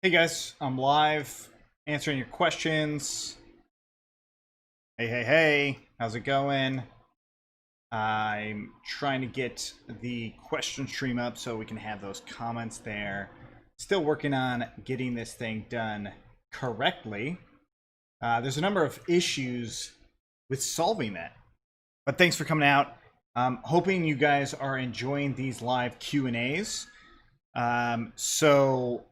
Hey guys, I'm live answering your questions. Hey, how's it going? I'm trying to get the question stream up so we can have those comments there. Still working on getting this thing done correctly. There's a number of issues with solving that. But thanks for coming out. Hoping you guys are enjoying these live Q&As. So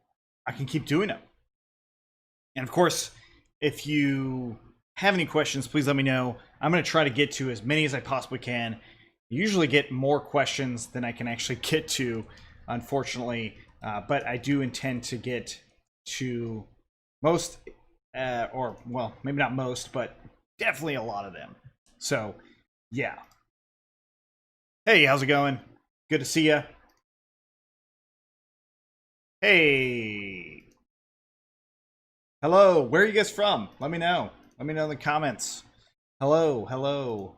I can keep doing them. And of course, if you have any questions, please let me know. I'm going to try to get to as many as I possibly can. I usually get more questions than I can actually get to, unfortunately. But I do intend to get to most, or well, maybe not most, but definitely a lot of them. So, yeah. Hey, how's it going? Good to see you. Hey. Hello, where are you guys from? Let me know. Let me know in the comments. Hello.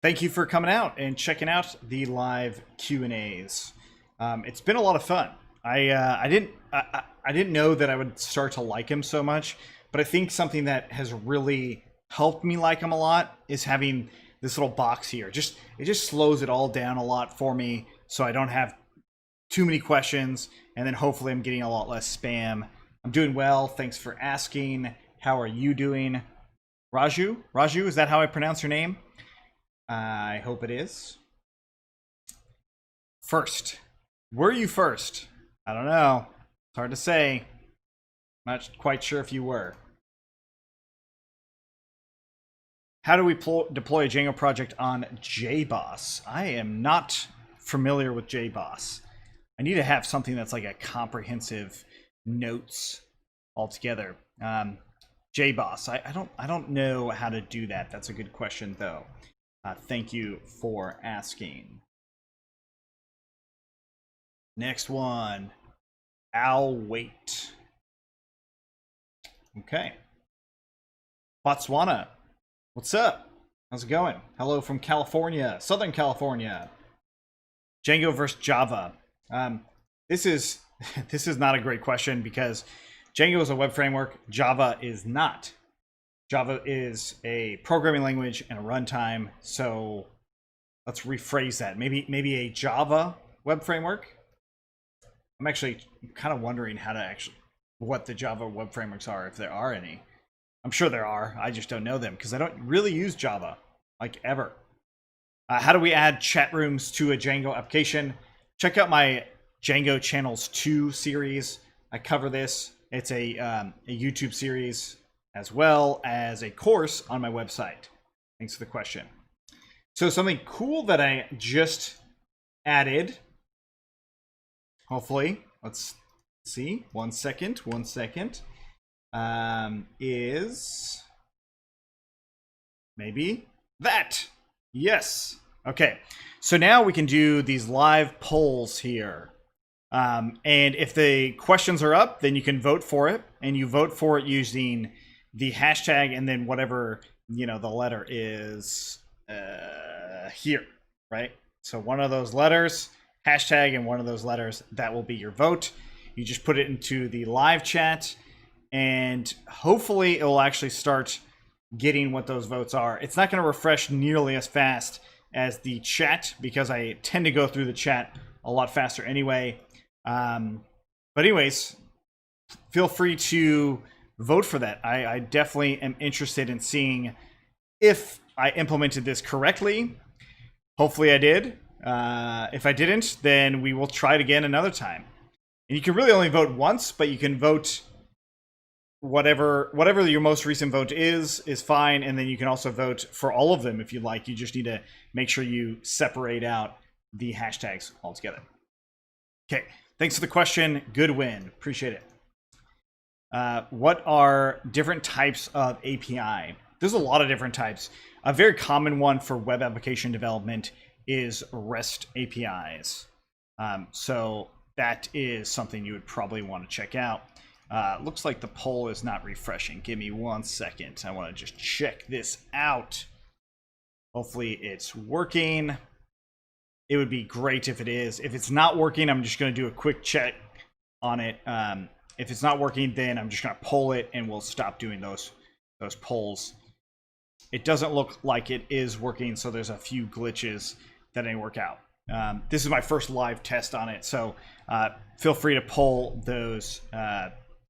Thank you for coming out and checking out the live Q&As. It's been a lot of fun. I didn't know that I would start to like him so much, but I think something that has really helped me like him a lot is having this little box here. It just slows it all down a lot for me, so I don't have too many questions, and then hopefully I'm getting a lot less spam. I'm doing well. Thanks for asking. How are you doing? Raju, is that how I pronounce your name? I hope it is. First. Were you first? I don't know. It's hard to say. Not quite sure if you were. How do we deploy a Django project on JBoss? I am not familiar with JBoss. I need to have something that's like a comprehensive notes altogether. JBoss. I don't know how to do that. That's a good question though. Thank you for asking. Next one. I'll wait. Okay. Botswana. What's up? How's it going? Hello from California, Southern California. Django versus Java. This is not a great question because Django is a web framework. Java is not. Java is a programming language and a runtime. So let's rephrase that. Maybe a Java web framework. I'm actually kind of wondering what the Java web frameworks are, if there are any. I'm sure there are. I just don't know them because I don't really use Java, like ever. How do we add chat rooms to a Django application? Check out my Django Channels 2 series. I cover this. It's a YouTube series as well as a course on my website. Thanks for the question. So something cool that I just added, hopefully, let's see, one second, is maybe that. Yes. Okay. So now we can do these live polls here. And if the questions are up, then you can vote for it, and you vote for it using the hashtag and then whatever, the letter is here, right? So one of those letters, hashtag, and one of those letters, that will be your vote. You just put it into the live chat, and hopefully it will actually start getting what those votes are. It's not going to refresh nearly as fast as the chat because I tend to go through the chat a lot faster anyway. But anyways, feel free to vote for that. I definitely am interested in seeing if I implemented this correctly. Hopefully I did. If I didn't, then we will try it again another time. And you can really only vote once, but you can vote whatever your most recent vote is fine. And then you can also vote for all of them if you like. You just need to make sure you separate out the hashtags altogether. Okay. Thanks for the question. Good win. Appreciate it. What are different types of API? There's a lot of different types. A very common one for web application development is REST APIs. So that is something you would probably want to check out. Looks like the poll is not refreshing. Give me 1 second. I want to just check this out. Hopefully it's working. It would be great if it is. If it's not working, I'm just going to do a quick check on it. If it's not working, then I'm just going to pull it and we'll stop doing those pulls. It doesn't look like it is working, so there's a few glitches that didn't work out. This is my first live test on it, so feel free to pull those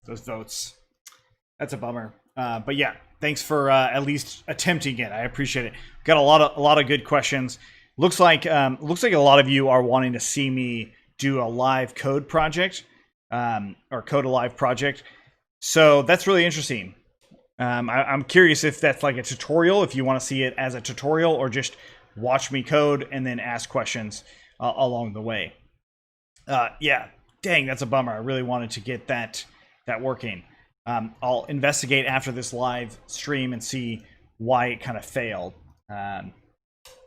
votes. That's a bummer. But yeah, thanks for at least attempting it. I appreciate it. Got a lot of good questions. Looks like a lot of you are wanting to see me do a live code project, or code a live project. So that's really interesting. I'm curious if that's like a tutorial, if you want to see it as a tutorial, or just watch me code and then ask questions along the way. Yeah, dang, that's a bummer. I really wanted to get that working. I'll investigate after this live stream and see why it kind of failed.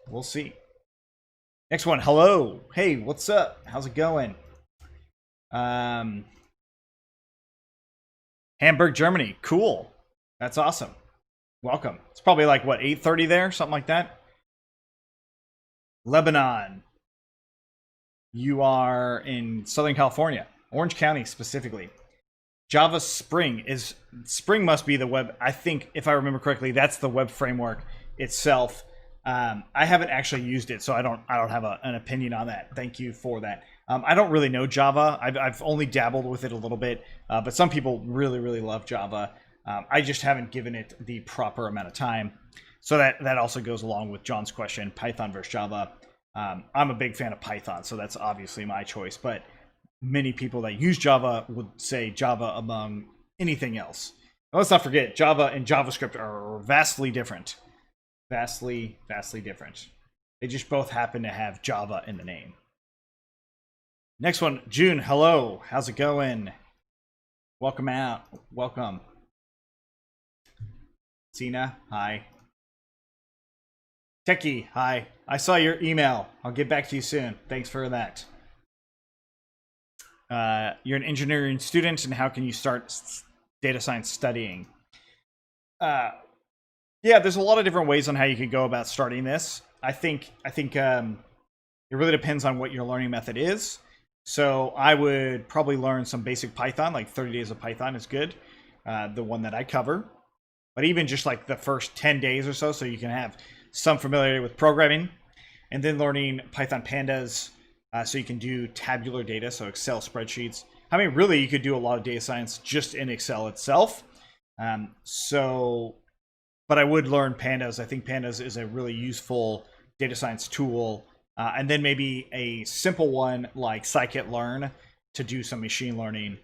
We'll see. Next one, hello. Hey, what's up? How's it going? Hamburg, Germany. Cool. That's awesome. Welcome. It's probably like, what, 8:30 there? Something like that? Lebanon. You are in Southern California. Orange County, specifically. Java Spring must be the web. I think, if I remember correctly, that's the web framework itself. I haven't actually used it, so I don't have an opinion on that. Thank you for that. I don't really know Java. I've only dabbled with it a little bit, but some people really, really love Java. I just haven't given it the proper amount of time. So that also goes along with John's question, Python versus Java. I'm a big fan of Python, so that's obviously my choice. But many people that use Java would say Java among anything else. Now, let's not forget, Java and JavaScript are vastly different. Vastly, vastly different. They just both happen to have Java in the name. Next one, June, hello. How's it going? Welcome out. Welcome. Tina, hi. Techie, hi. I saw your email. I'll get back to you soon. Thanks for that. You're an engineering student, and how can you start data science studying? Yeah, there's a lot of different ways on how you could go about starting this. I think it really depends on what your learning method is. So I would probably learn some basic Python, like 30 days of Python is good, the one that I cover. But even just like the first 10 days or so you can have some familiarity with programming, and then learning Python pandas, so you can do tabular data, so Excel spreadsheets. I mean, really, you could do a lot of data science just in Excel itself. But I would learn pandas. I think pandas is a really useful data science tool. And then maybe a simple one like scikit-learn to do some machine learning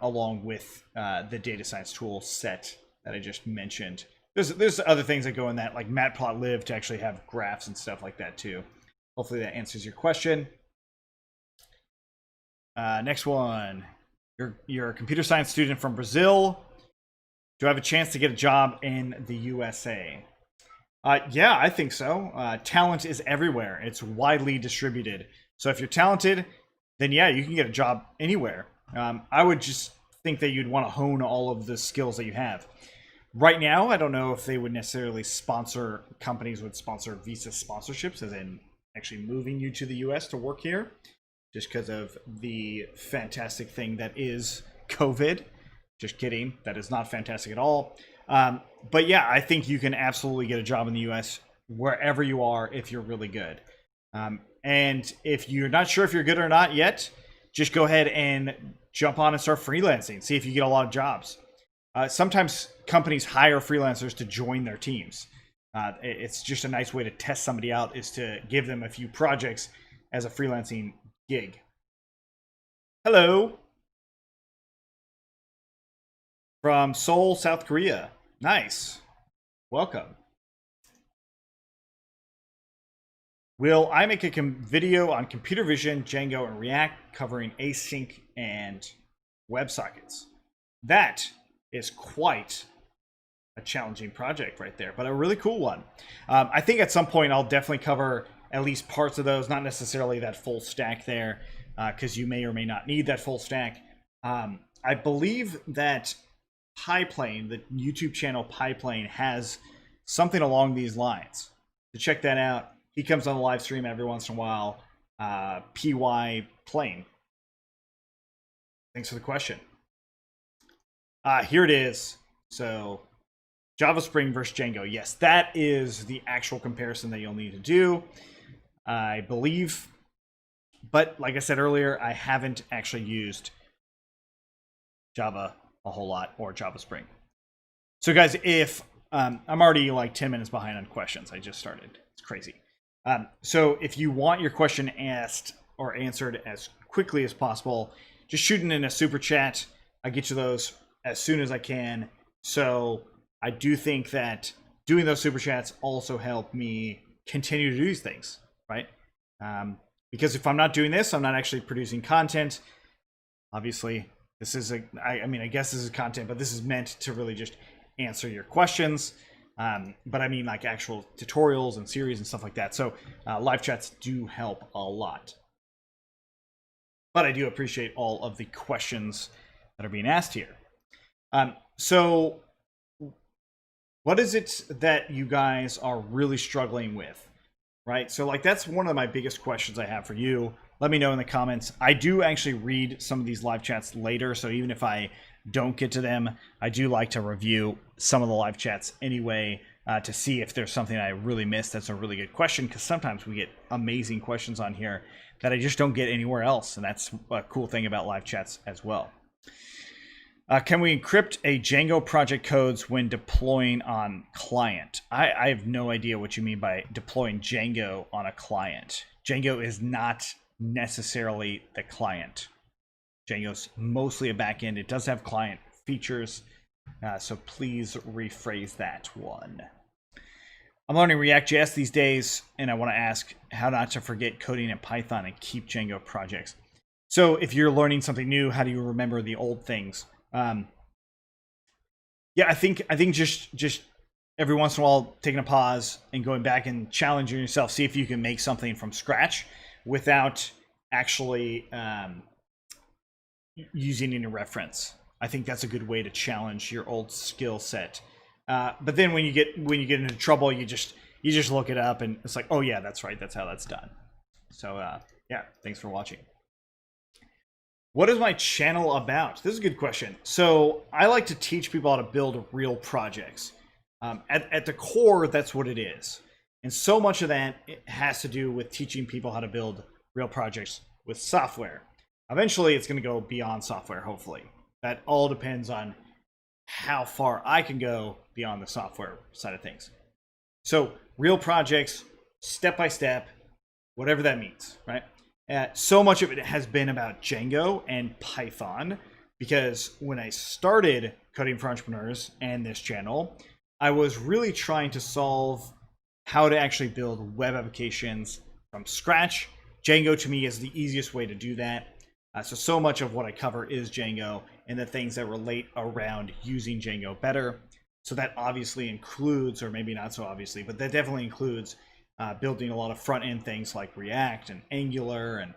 along with the data science tool set that I just mentioned. There's other things that go in that, like matplotlib to actually have graphs and stuff like that too. Hopefully that answers your question. Next one. You're a computer science student from Brazil. Do I have a chance to get a job in the USA? Yeah, I think so. Talent is everywhere. It's widely distributed. So if you're talented, then yeah, you can get a job anywhere. I would just think that you'd want to hone all of the skills that you have. Right now, I don't know if they would necessarily companies would sponsor visa sponsorships, as in actually moving you to the US to work here, just because of the fantastic thing that is COVID. Just kidding. That is not fantastic at all. But yeah, I think you can absolutely get a job in the US wherever you are if you're really good. And if you're not sure if you're good or not yet, just go ahead and jump on and start freelancing. See if you get a lot of jobs. Sometimes companies hire freelancers to join their teams. It's just a nice way to test somebody out, is to give them a few projects as a freelancing gig. Hello. From Seoul, South Korea. Nice. Welcome. Will I make a video on computer vision, Django, and React covering async and WebSockets? That is quite a challenging project right there, but a really cool one. I think at some point I'll definitely cover at least parts of those, not necessarily that full stack there, because you may or may not need that full stack. I believe that PyPlane, the YouTube channel PyPlane, has something along these lines. To check that out, he comes on the live stream every once in a while. PyPlane. Thanks for the question. Here it is. So Java Spring versus Django. Yes, that is the actual comparison that you'll need to do, I believe. But like I said earlier, I haven't actually used Java a whole lot or Java Spring. So guys, if I'm already like 10 minutes behind on questions. I just started. It's crazy. So if you want your question asked or answered as quickly as possible, just shoot it in a super chat. I get you those as soon as I can. So I do think that doing those super chats also help me continue to do these things, right? Because if I'm not doing this, I'm not actually producing content. Obviously, this is I mean, I guess this is content, but this is meant to really just answer your questions. But I mean, like actual tutorials and series and stuff like that. So live chats do help a lot. But I do appreciate all of the questions that are being asked here. So what is it that you guys are really struggling with, right? So like that's one of my biggest questions I have for you. Let me know in the comments. I do actually read some of these live chats later, so even if I don't get to them, I do like to review some of the live chats anyway to see if there's something I really missed that's a really good question, because sometimes we get amazing questions on here that I just don't get anywhere else, and that's a cool thing about live chats as well. Can we encrypt a Django project codes when deploying on client? I have no idea what you mean by deploying Django on a client. Django is not necessarily the client. Django's mostly a backend. It does have client features, so please rephrase that one. I'm learning react.js these days, and I want to ask how not to forget coding in Python and keep Django projects. So if you're learning something new, how do you remember the old things? Yeah, I think just every once in a while taking a pause and going back and challenging yourself, see if you can make something from scratch without actually using any reference. I think that's a good way to challenge your old skill set. But then when you get into trouble, you just look it up and it's like, oh yeah, that's right, that's how that's done. So yeah, thanks for watching. What is my channel about? This is a good question. So I like to teach people how to build real projects. At the core, that's what it is. And so much of that has to do with teaching people how to build real projects with software. Eventually, it's going to go beyond software, hopefully. That all depends on how far I can go beyond the software side of things. So real projects, step by step, whatever that means, right? So much of it has been about Django and Python, because when I started Coding for Entrepreneurs and this channel, I was really trying to solve how to actually build web applications from scratch. Django to me is the easiest way to do that. So much of what I cover is Django and the things that relate around using Django better. So that obviously includes, or maybe not so obviously, but that definitely includes building a lot of front-end things like React and Angular and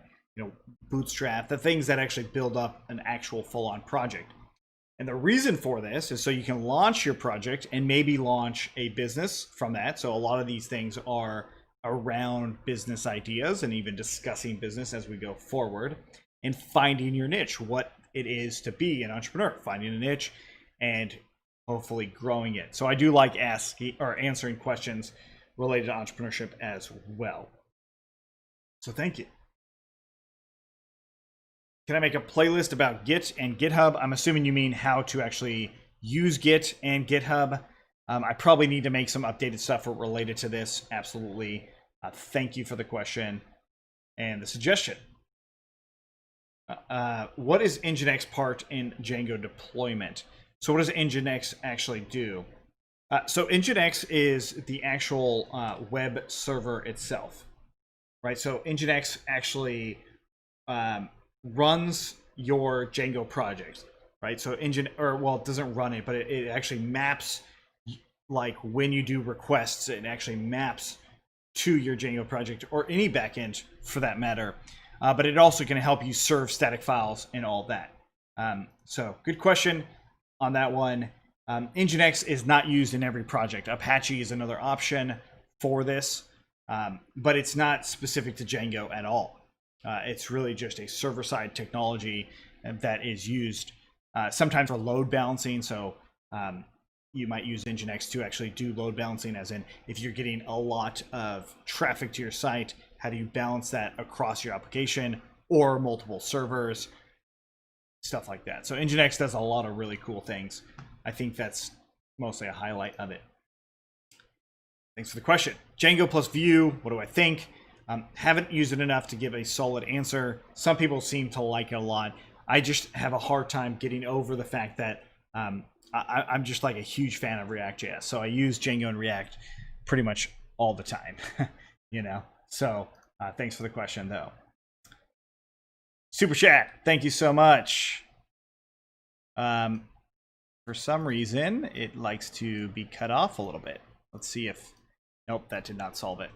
Bootstrap, the things that actually build up an actual full-on project. And the reason for this is so you can launch your project and maybe launch a business from that. So a lot of these things are around business ideas and even discussing business as we go forward and finding your niche, what it is to be an entrepreneur, finding a niche and hopefully growing it. So I do like asking or answering questions related to entrepreneurship as well. So thank you. Can I make a playlist about Git and GitHub? I'm assuming you mean how to actually use Git and GitHub. I probably need to make some updated stuff related to this. Absolutely. Thank you for the question and the suggestion. What is nginx part in Django deployment? So what does nginx actually do? So nginx is the actual web server itself, right? So nginx actually runs your Django project, right? So it doesn't run it, but it actually maps, like when you do requests, it actually maps to your Django project or any backend for that matter. But it also can help you serve static files and all that. So good question on that one. Nginx is not used in every project. Apache is another option for this, but it's not specific to Django at all. It's really just a server-side technology that is used sometimes for load balancing. So you might use nginx to actually do load balancing, as in if you're getting a lot of traffic to your site, how do you balance that across your application or multiple servers, stuff like that. So nginx does a lot of really cool things. I think that's mostly a highlight of it. Thanks for the question. Django plus Vue, what do I think? Haven't used it enough to give a solid answer. Some people seem to like it a lot. I just have a hard time getting over the fact that I'm just like a huge fan of react.js. So I use Django and React pretty much all the time, you know? So thanks for the question though. Super chat, thank you so much. For some reason, it likes to be cut off a little bit. Let's see if, nope, that did not solve it.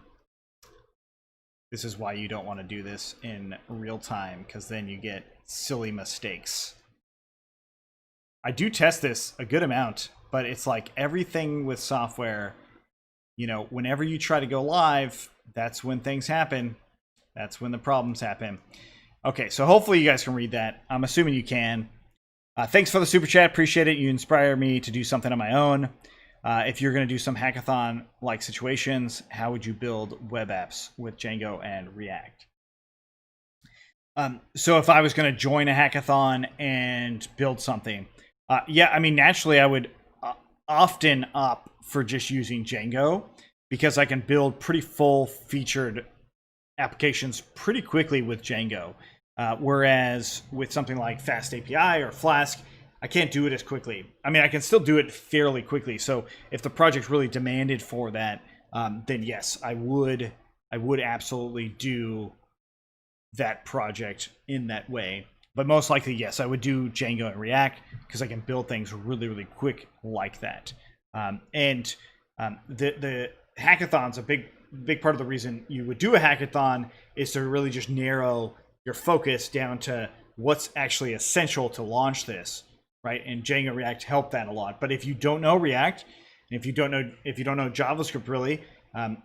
This is why you don't want to do this in real time, because then you get silly mistakes. I do test this a good amount, but it's like everything with software, you know, whenever you try to go live, that's when things happen. That's when the problems happen. Okay, so hopefully you guys can read that. I'm assuming you can. Thanks for the super chat. Appreciate it. You inspire me to do something on my own. If you're going to do some hackathon-like situations, how would you build web apps with Django and React? So if I was going to join a hackathon and build something, yeah, I mean, naturally I would often opt for just using Django because I can build pretty full-featured applications pretty quickly with Django. Whereas with something like Fast API or Flask, I can't do it as quickly. I mean, I can still do it fairly quickly. So if the project really demanded for that, then yes, I would absolutely do that project in that way. But most likely, yes, I would do Django and React because I can build things really, really quick like that. The hackathon's a big part of the reason you would do a hackathon is to really just narrow your focus down to what's actually essential to launch this, right? And Django and React help that a lot. But if you don't know React, and if you don't know JavaScript really,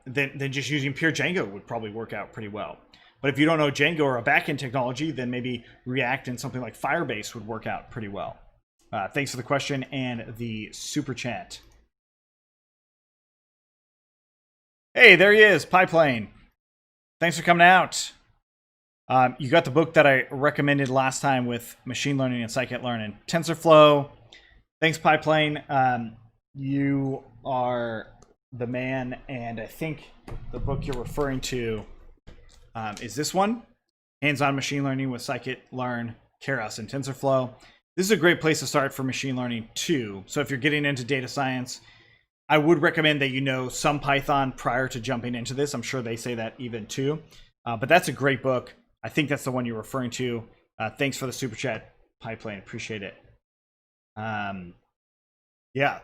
then just using pure Django would probably work out pretty well. But if you don't know Django or a backend technology, then maybe React and something like Firebase would work out pretty well. Thanks for the question and the super chat. Hey, there he is, PyPlane. Thanks for coming out. You got the book that I recommended last time with machine learning and scikit-learn and TensorFlow. Thanks, PyPlane. You are the man, and I think the book you're referring to is this one, Hands-on Machine Learning with Scikit-Learn, Keras, and TensorFlow. This is a great place to start for machine learning too. So if you're getting into data science, I would recommend that you know some Python prior to jumping into this. I'm sure they say that even too. But that's a great book. I think that's the one you're referring to. Thanks for the super chat, PyPlane. Appreciate it. Yeah,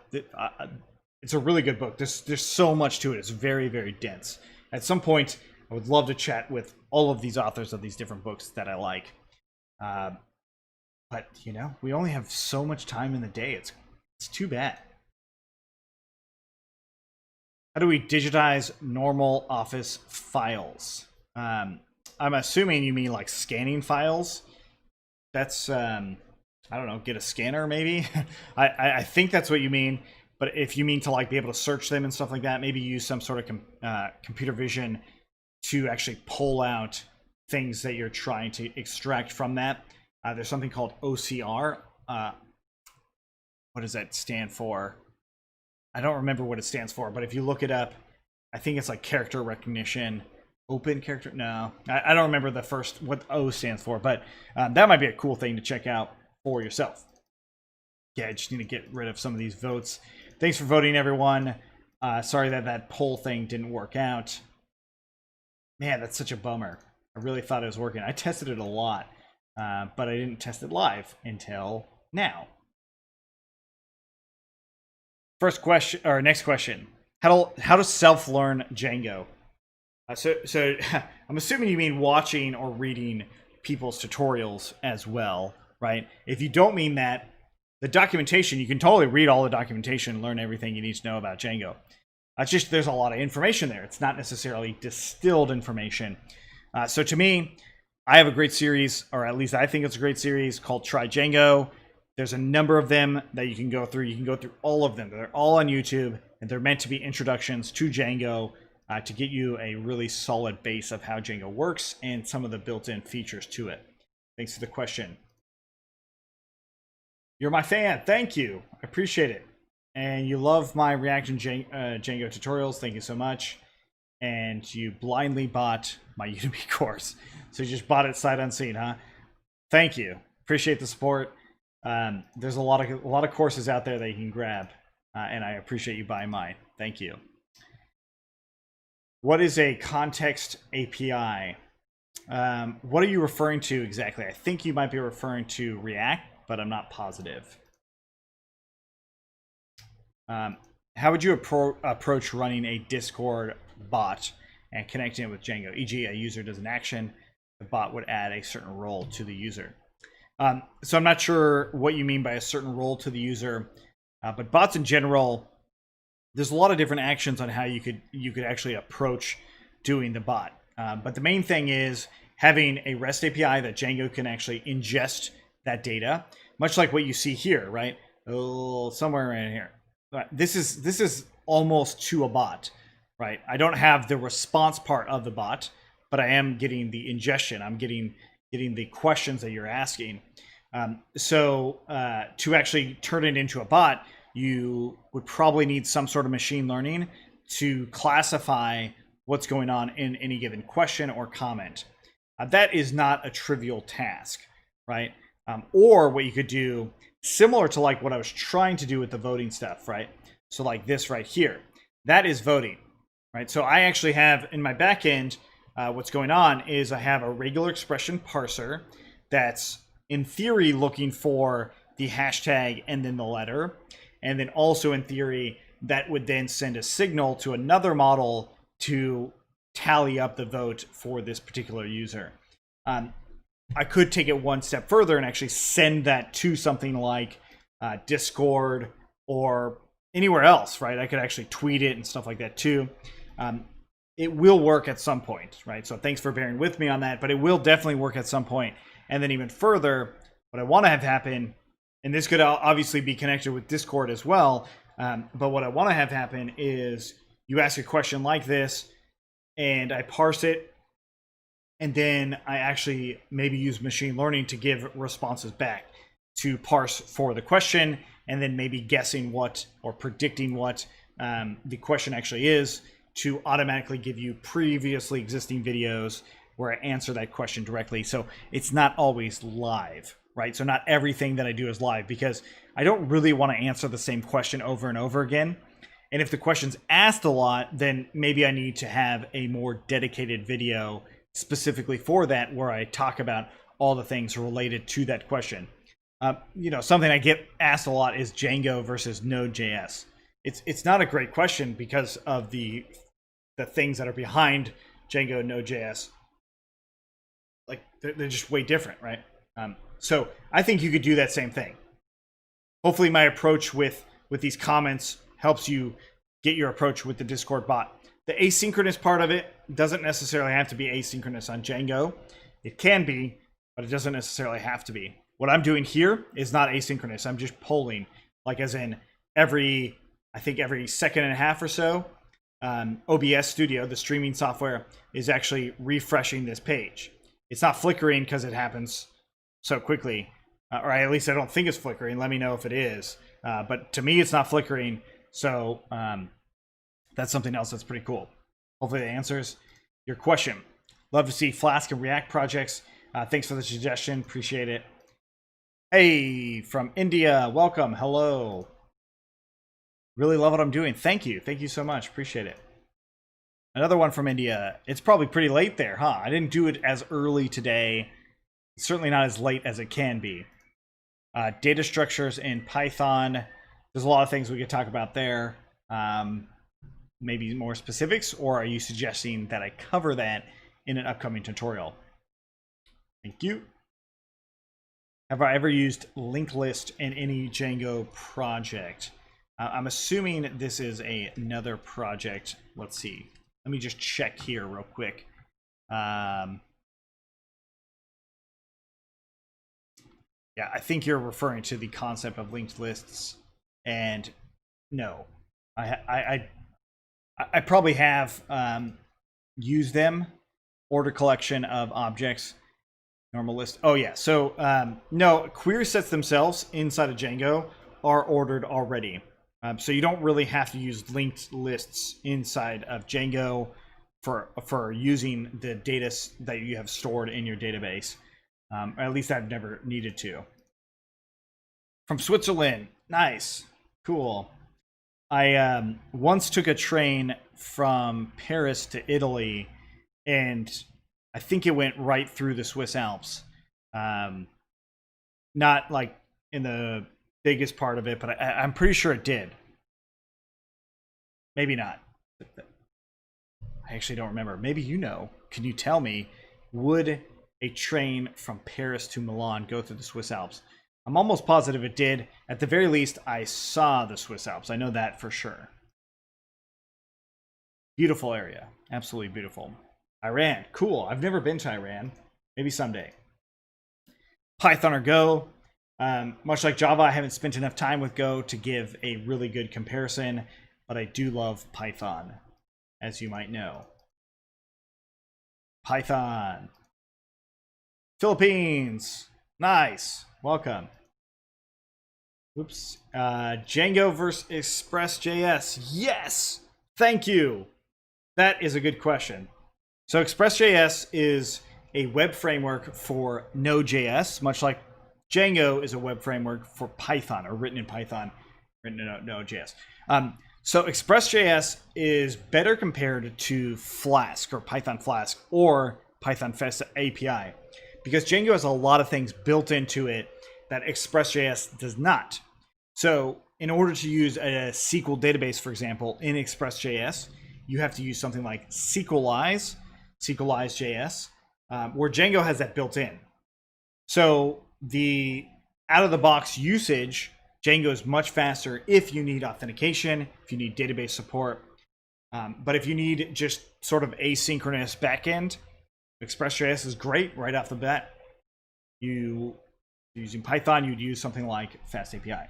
it's a really good book. There's so much to it. It's very, very dense. At some point, I would love to chat with all of these authors of these different books that I like. But, you know, we only have so much time in the day. It's too bad. How do we digitize normal Office files? I'm assuming you mean like scanning files. That's, I don't know, get a scanner maybe? I think that's what you mean. But if you mean to like be able to search them and stuff like that, maybe use some sort of computer vision to actually pull out things that you're trying to extract from that. There's something called OCR. What does that stand for? I don't remember what it stands for, but if you look it up, I think it's like character recognition. Open character? No, I don't remember what O stands for, but that might be a cool thing to check out for yourself. Yeah, I just need to get rid of some of these votes. Thanks for voting, everyone. Sorry that poll thing didn't work out. Man, that's such a bummer. I really thought it was working. I tested it a lot, but I didn't test it live until now. First question, or next question. How to self-learn Django? So I'm assuming you mean watching or reading people's tutorials as well, right? If you don't mean that, the documentation, you can totally read all the documentation and learn everything you need to know about Django. It's just there's a lot of information there. It's not necessarily distilled information. So to me, I have a great series, or at least I think it's a great series, called Try Django. There's a number of them that you can go through. You can go through all of them. They're all on YouTube, and they're meant to be introductions to Django to get you a really solid base of how Django works and some of the built-in features to it. Thanks for the question. You're my fan. Thank you. I appreciate it. And you love my React and Django tutorials. Thank you so much. And you blindly bought my Udemy course. So you just bought it sight unseen, huh? Thank you. Appreciate the support. There's a lot of courses out there that you can grab, and I appreciate you buying mine. Thank you. What is a contaxtApi? What are you referring to exactly? I think you might be referring to React, but I'm not positive. How would you approach running a Discord bot and connecting it with Django? E.g., a user does an action, the bot would add a certain role to the user. So I'm not sure what you mean by a certain role to the user, but bots in general, there's a lot of different actions on how you could actually approach doing the bot. But the main thing is having a REST API that Django can actually ingest that data, much like what you see here, right? Oh, somewhere in here. This is almost to a bot, right? I don't have the response part of the bot, but I am getting the ingestion. I'm getting the questions that you're asking. So to actually turn it into a bot, you would probably need some sort of machine learning to classify what's going on in any given question or comment. That is not a trivial task, right? Or what you could do, similar to like what I was trying to do with the voting stuff, right? So like this right here, that is voting, right? So I actually have in my backend, what's going on is I have a regular expression parser that's in theory looking for the hashtag and then the letter. And then also in theory, that would then send a signal to another model to tally up the vote for this particular user. I could take it one step further and actually send that to something like Discord or anywhere else, right? I could actually tweet it and stuff like that too. It will work at some point, right? So thanks for bearing with me on that, but it will definitely work at some point. And then even further, what I want to have happen, and this could obviously be connected with Discord as well, but what I want to have happen is you ask a question like this, and I parse it, and then I actually maybe use machine learning to give responses back to parse for the question, and then maybe guessing what or predicting what the question actually is to automatically give you previously existing videos where I answer that question directly. So it's not always live, right? So not everything that I do is live because I don't really want to answer the same question over and over again. And if the question's asked a lot, then maybe I need to have a more dedicated video specifically for that where I talk about all the things related to that question. Something I get asked a lot is Django versus Node.js. It's not a great question because of the things that are behind Django and Node.js. Like they're just way different, right? So I think you could do that same thing. Hopefully my approach with these comments helps you get your approach with the Discord bot. The asynchronous part of it doesn't necessarily have to be asynchronous on Django. It can be, but it doesn't necessarily have to be. What I'm doing here is not asynchronous. I'm just polling, like as in every second and a half or so, OBS Studio, the streaming software, is actually refreshing this page. It's not flickering because it happens so quickly, or at least I don't think it's flickering. Let me know if it is. But to me, it's not flickering. So that's something else that's pretty cool. Hopefully that answers your question. Love to see Flask and React projects. Thanks for the suggestion. Appreciate it. Hey, from India. Welcome. Hello. Really love what I'm doing. Thank you. Thank you so much. Appreciate it. Another one from India. It's probably pretty late there, huh? I didn't do it as early today. Certainly not as late as it can be. Data structures in Python. There's a lot of things we could talk about there. Maybe more specifics, or are you suggesting that I cover that in an upcoming tutorial? Thank you. Have I ever used linklist in any Django project? I'm assuming this is another project. Let's see. Let me just check here real quick. Yeah, I think you're referring to the concept of linked lists, and no, I probably have used them. Order collection of objects, normal list. Oh yeah, so no, query sets themselves inside of Django are ordered already. So you don't really have to use linked lists inside of Django for using the data that you have stored in your database. Or at least I've never needed to. From Switzerland, nice, cool. I once took a train from Paris to Italy, and I think it went right through the Swiss Alps. Not like in the biggest part of it, but I'm pretty sure it did. Maybe not. I actually don't remember. Maybe you know. Can you tell me, would a train from Paris to Milan go through the Swiss Alps? I'm almost positive it did. At the very least, I saw the Swiss Alps. I know that for sure. Beautiful area. Absolutely beautiful. Iran. Cool. I've never been to Iran. Maybe someday. Python or Go. Much like Java, I haven't spent enough time with Go to give a really good comparison, but I do love Python, as you might know. Python. Philippines. Nice. Welcome. Oops. Django versus Express.js. Yes. Thank you. That is a good question. So Express.js is a web framework for Node.js, much like Django is a web framework for Python, or written in Python, written in Node.js. So Express.js is better compared to Flask or Python Flask or Python Fast API, because Django has a lot of things built into it that Express.js does not. So in order to use a SQL database, for example, in Express.js, you have to use something like SQLize.js, where Django has that built in. So the out-of-the-box usage, Django is much faster if you need authentication, if you need database support. But if you need just sort of asynchronous backend, Express.js is great right off the bat. Using Python, you'd use something like Fast API.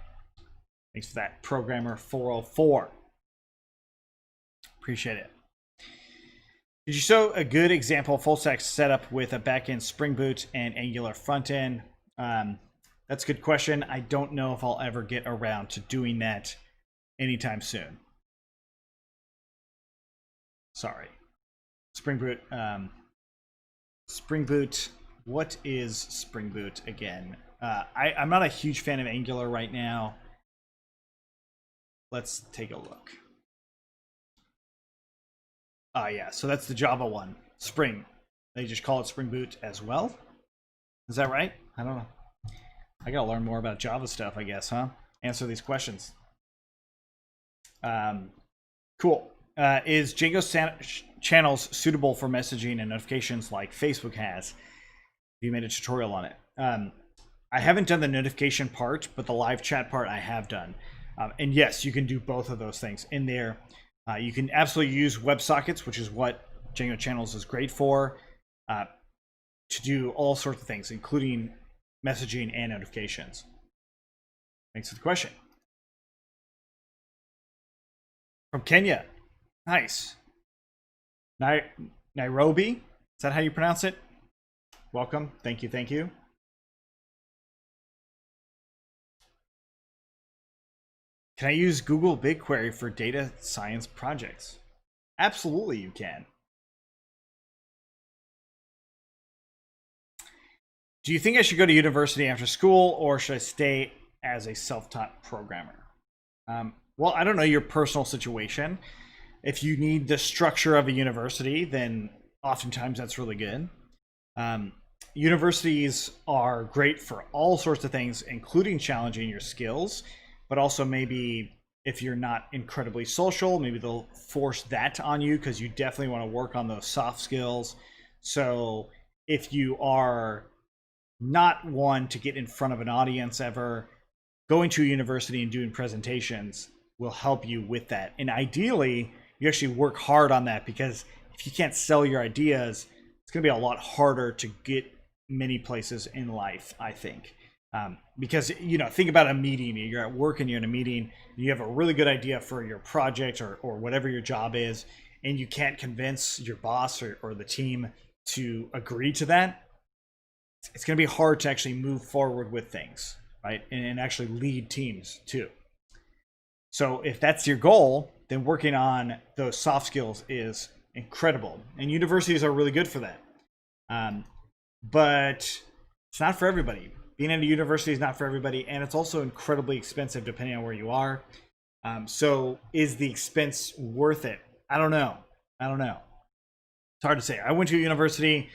Thanks for that, Programmer 404. Appreciate it. Did you show a good example full stack setup with a backend Spring Boot and Angular frontend? That's a good question. I don't know if I'll ever get around to doing that anytime soon. Sorry. Spring Boot. Spring Boot. What is Spring Boot again? I'm not a huge fan of Angular right now. Let's take a look. Yeah, so that's the Java one. Spring. They just call it Spring Boot as well. Is that right? I don't know. I gotta learn more about Java stuff, I guess, huh? Answer these questions. Cool. Is Django channels suitable for messaging and notifications like Facebook has? You made a tutorial on it. I haven't done the notification part, but the live chat part I have done. And yes, you can do both of those things in there. You can absolutely use WebSockets, which is what Django channels is great for, to do all sorts of things, including messaging and notifications. Thanks for the question. From Kenya. Nice. Nairobi. Is that how you pronounce it? Welcome. Thank you. Thank you. Can I use Google BigQuery for data science projects? Absolutely, you can. Do you think I should go to university after school, or should I stay as a self-taught programmer? Well, I don't know your personal situation. If you need the structure of a university, then oftentimes that's really good. Universities are great for all sorts of things, including challenging your skills, but also maybe if you're not incredibly social, maybe they'll force that on you because you definitely want to work on those soft skills. So if you are not one to get in front of an audience ever, going to a university and doing presentations will help you with that. And ideally, you actually work hard on that, because if you can't sell your ideas, it's going to be a lot harder to get many places in life, I think. Because, you know, think about a meeting. You're at work and you're in a meeting. You have a really good idea for your project or whatever your job is, and you can't convince your boss or the team to agree to that. It's going to be hard to actually move forward with things, right? And actually lead teams too. So if that's your goal, then working on those soft skills is incredible. And universities are really good for that. But it's not for everybody. Being at a university is not for everybody, and it's also incredibly expensive depending on where you are. So is the expense worth it? I don't know. It's hard to say. I went to a university,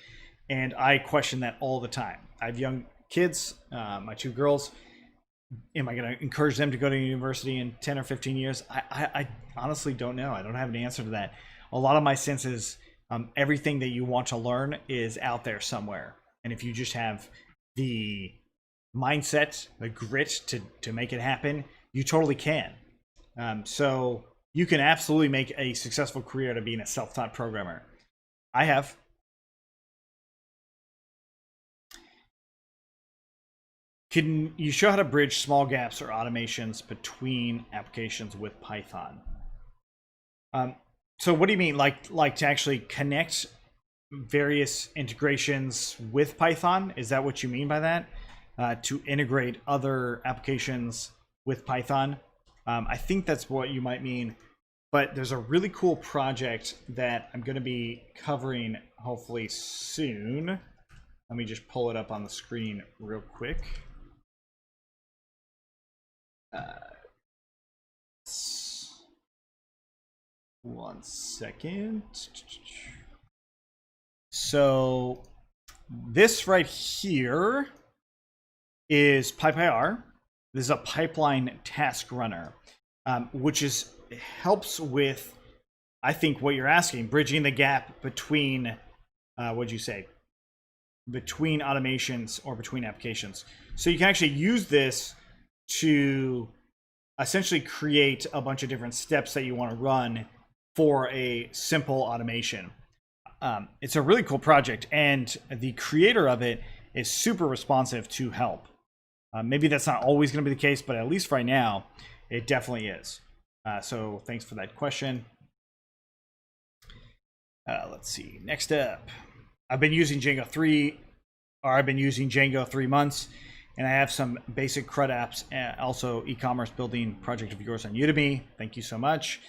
and I question that all the time. I have young kids, my 2 girls. Am I going to encourage them to go to university in 10 or 15 years? I honestly don't know. I don't have an answer to that. A lot of my sense is everything that you want to learn is out there somewhere. And if you just have the mindset, the grit to make it happen, you totally can. So you can absolutely make a successful career to being a self-taught programmer. I have. Can you show how to bridge small gaps or automations between applications with Python? So what do you mean, like to actually connect various integrations with Python? Is that what you mean by that? To integrate other applications with Python? I think that's what you might mean. But there's a really cool project that I'm going to be covering hopefully soon. Let me just pull it up on the screen real quick. One second. So this right here is PyPyR. This is a pipeline task runner, which helps with, I think, what you're asking, bridging the gap between, what'd you say? Between automations or between applications. So you can actually use this to essentially create a bunch of different steps that you want to run for a simple automation. It's a really cool project, and the creator of it is super responsive to help. Maybe that's not always going to be the case, but at least right now, it definitely is. So thanks for that question. Let's see. Next up, I've been using Django 3 months, and I have some basic CRUD apps, also e-commerce building project of yours on Udemy. Thank you so much.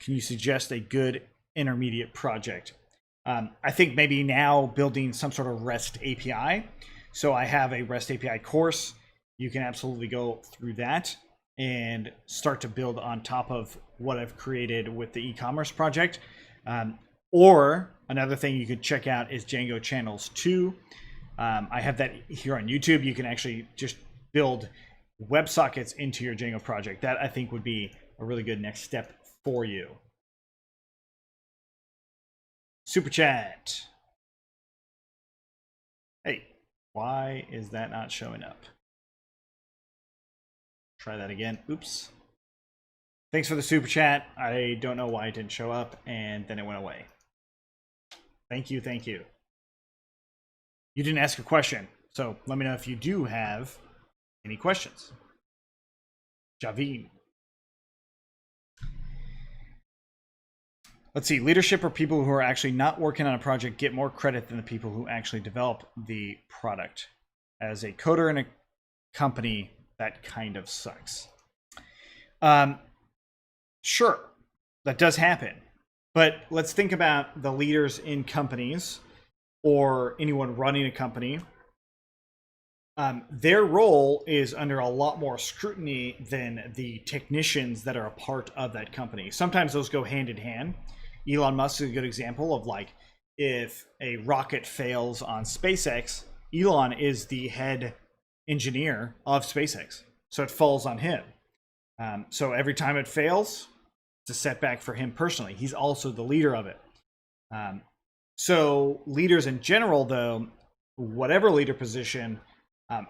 Can you suggest a good intermediate project? I think maybe now building some sort of REST API. So I have a REST API course. You can absolutely go through that and start to build on top of what I've created with the e-commerce project. Or another thing you could check out is Django Channels 2. I have that here on YouTube. You can actually just build WebSockets into your Django project. That, I think, would be a really good next step for you. Super chat. Hey, why is that not showing up? Try that again. Oops. Thanks for the super chat. I don't know why it didn't show up, and then it went away. Thank you, thank you. You didn't ask a question, so let me know if you do have any questions. Javine. Let's see, leadership or people who are actually not working on a project get more credit than the people who actually develop the product. As a coder in a company, that kind of sucks. Sure, that does happen. But let's think about the leaders in companies or anyone running a company. Their role is under a lot more scrutiny than the technicians that are a part of that company. Sometimes those go hand in hand. Elon Musk is a good example of, like, if a rocket fails on SpaceX, Elon is the head engineer of SpaceX. So it falls on him. So every time it fails, it's a setback for him personally. He's also the leader of it. So leaders in general, though, whatever leader position,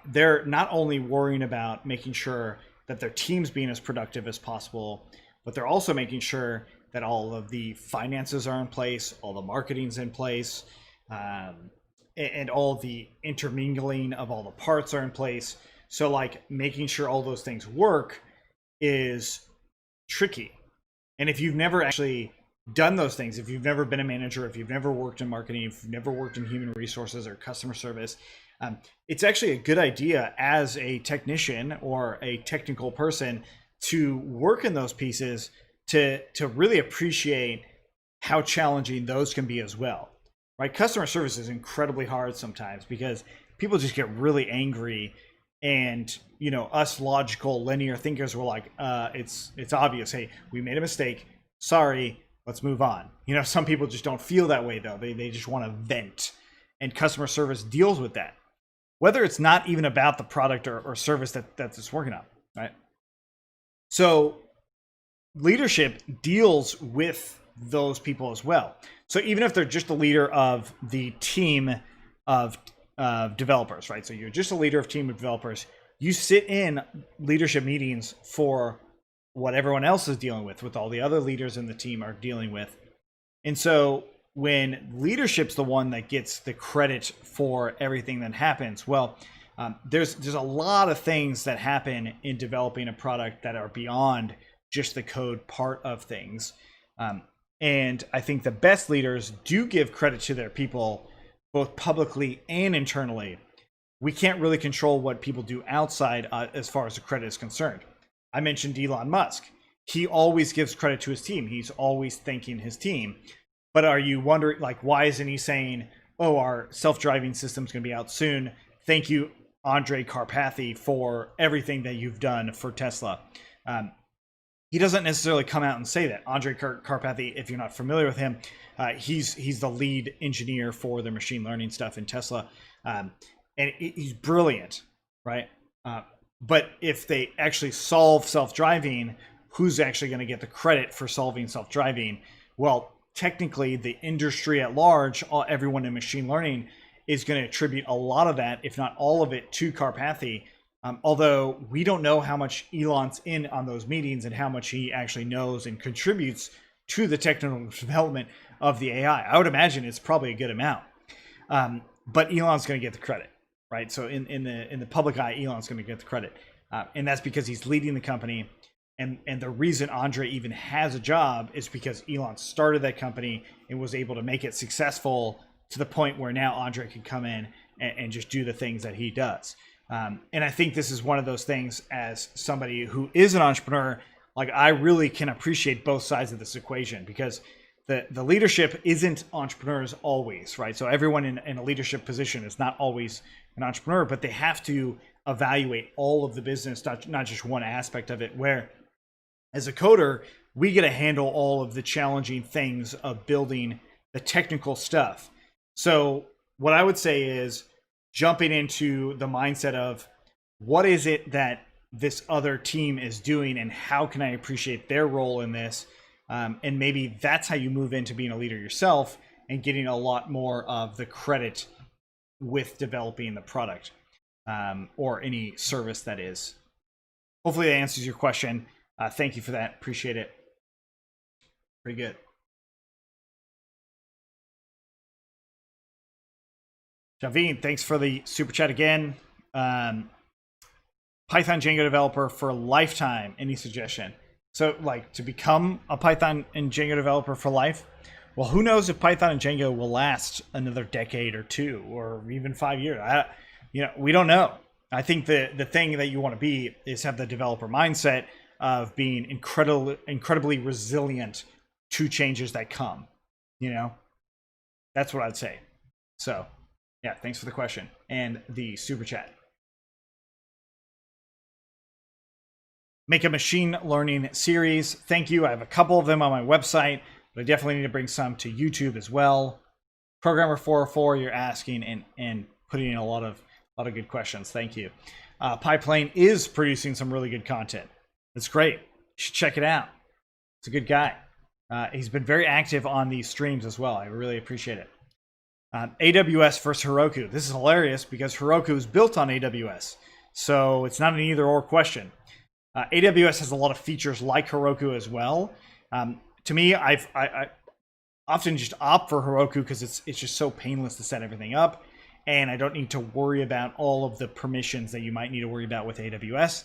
they're not only worrying about making sure that their team's being as productive as possible, but they're also making sure that all of the finances are in place, all the marketing's in place, and all the intermingling of all the parts are in place. So like making sure all those things work is tricky. And if you've never actually done those things, if you've never been a manager, if you've never worked in marketing, if you've never worked in human resources or customer service, it's actually a good idea as a technician or a technical person to work in those pieces to really appreciate how challenging those can be as well, right? Customer service is incredibly hard sometimes because people just get really angry, and you know, us logical linear thinkers were like, it's obvious, hey, we made a mistake, sorry, let's move on. You know, some people just don't feel that way though. They just want to vent, and customer service deals with that, whether it's not even about the product or service that it's working on, right? So leadership deals with those people as well. So even if they're just the leader of the team of developers, right? So you're just a leader of team of developers, you sit in leadership meetings for what everyone else is dealing with all the other leaders in the team are dealing with. And so when leadership's the one that gets the credit for everything that happens, well, there's a lot of things that happen in developing a product that are beyond just the code part of things. And I think the best leaders do give credit to their people, both publicly and internally. We can't really control what people do outside as far as the credit is concerned. I mentioned Elon Musk. He always gives credit to his team. He's always thanking his team. But are you wondering, like, why isn't he saying, oh, our self-driving system's going to be out soon. Thank you, Andrej Karpathy, for everything that you've done for Tesla. He doesn't necessarily come out and say that. Andrej Karpathy, if you're not familiar with him, he's the lead engineer for the machine learning stuff in Tesla. And he's brilliant, right? But if they actually solve self-driving, who's actually going to get the credit for solving self-driving? Well, technically, the industry at large, everyone in machine learning, is going to attribute a lot of that, if not all of it, to Karpathy. Although we don't know how much Elon's in on those meetings and how much he actually knows and contributes to the technical development of the AI. I would imagine it's probably a good amount. But Elon's going to get the credit, right? So in the public eye, Elon's going to get the credit. And that's because he's leading the company. And the reason Andrej even has a job is because Elon started that company and was able to make it successful to the point where now Andrej can come in and just do the things that he does. And I think this is one of those things, as somebody who is an entrepreneur, like, I really can appreciate both sides of this equation, because the leadership isn't entrepreneurs always, right? So everyone in a leadership position is not always an entrepreneur, but they have to evaluate all of the business, not just one aspect of it, where as a coder, we get to handle all of the challenging things of building the technical stuff. So what I would say is jumping into the mindset of what is it that this other team is doing and how can I appreciate their role in this? And maybe that's how you move into being a leader yourself and getting a lot more of the credit with developing the product or any service that is. Hopefully that answers your question. Thank you for that. Appreciate it. Pretty good. Javine, thanks for the super chat again. Python-Django developer for a lifetime. Any suggestion? So, like, to become a Python and Django developer for life? Well, who knows if Python and Django will last another decade or two, or even 5 years? We don't know. I think the thing that you want to be is have the developer mindset of being incredibly resilient to changes that come. That's what I'd say. So, yeah, thanks for the question and the super chat. Make a machine learning series. Thank you. I have a couple of them on my website, but I definitely need to bring some to YouTube as well. Programmer 404, you're asking and putting in a lot of good questions. Thank you. PyPlane is producing some really good content. It's great. You should check it out. It's a good guy. He's been very active on these streams as well. I really appreciate it. AWS versus Heroku. This is hilarious because Heroku is built on AWS. So it's not an either or question. AWS has a lot of features like Heroku as well. To me, I often just opt for Heroku because it's just so painless to set everything up. and I don't need to worry about all of the permissions that you might need to worry about with AWS.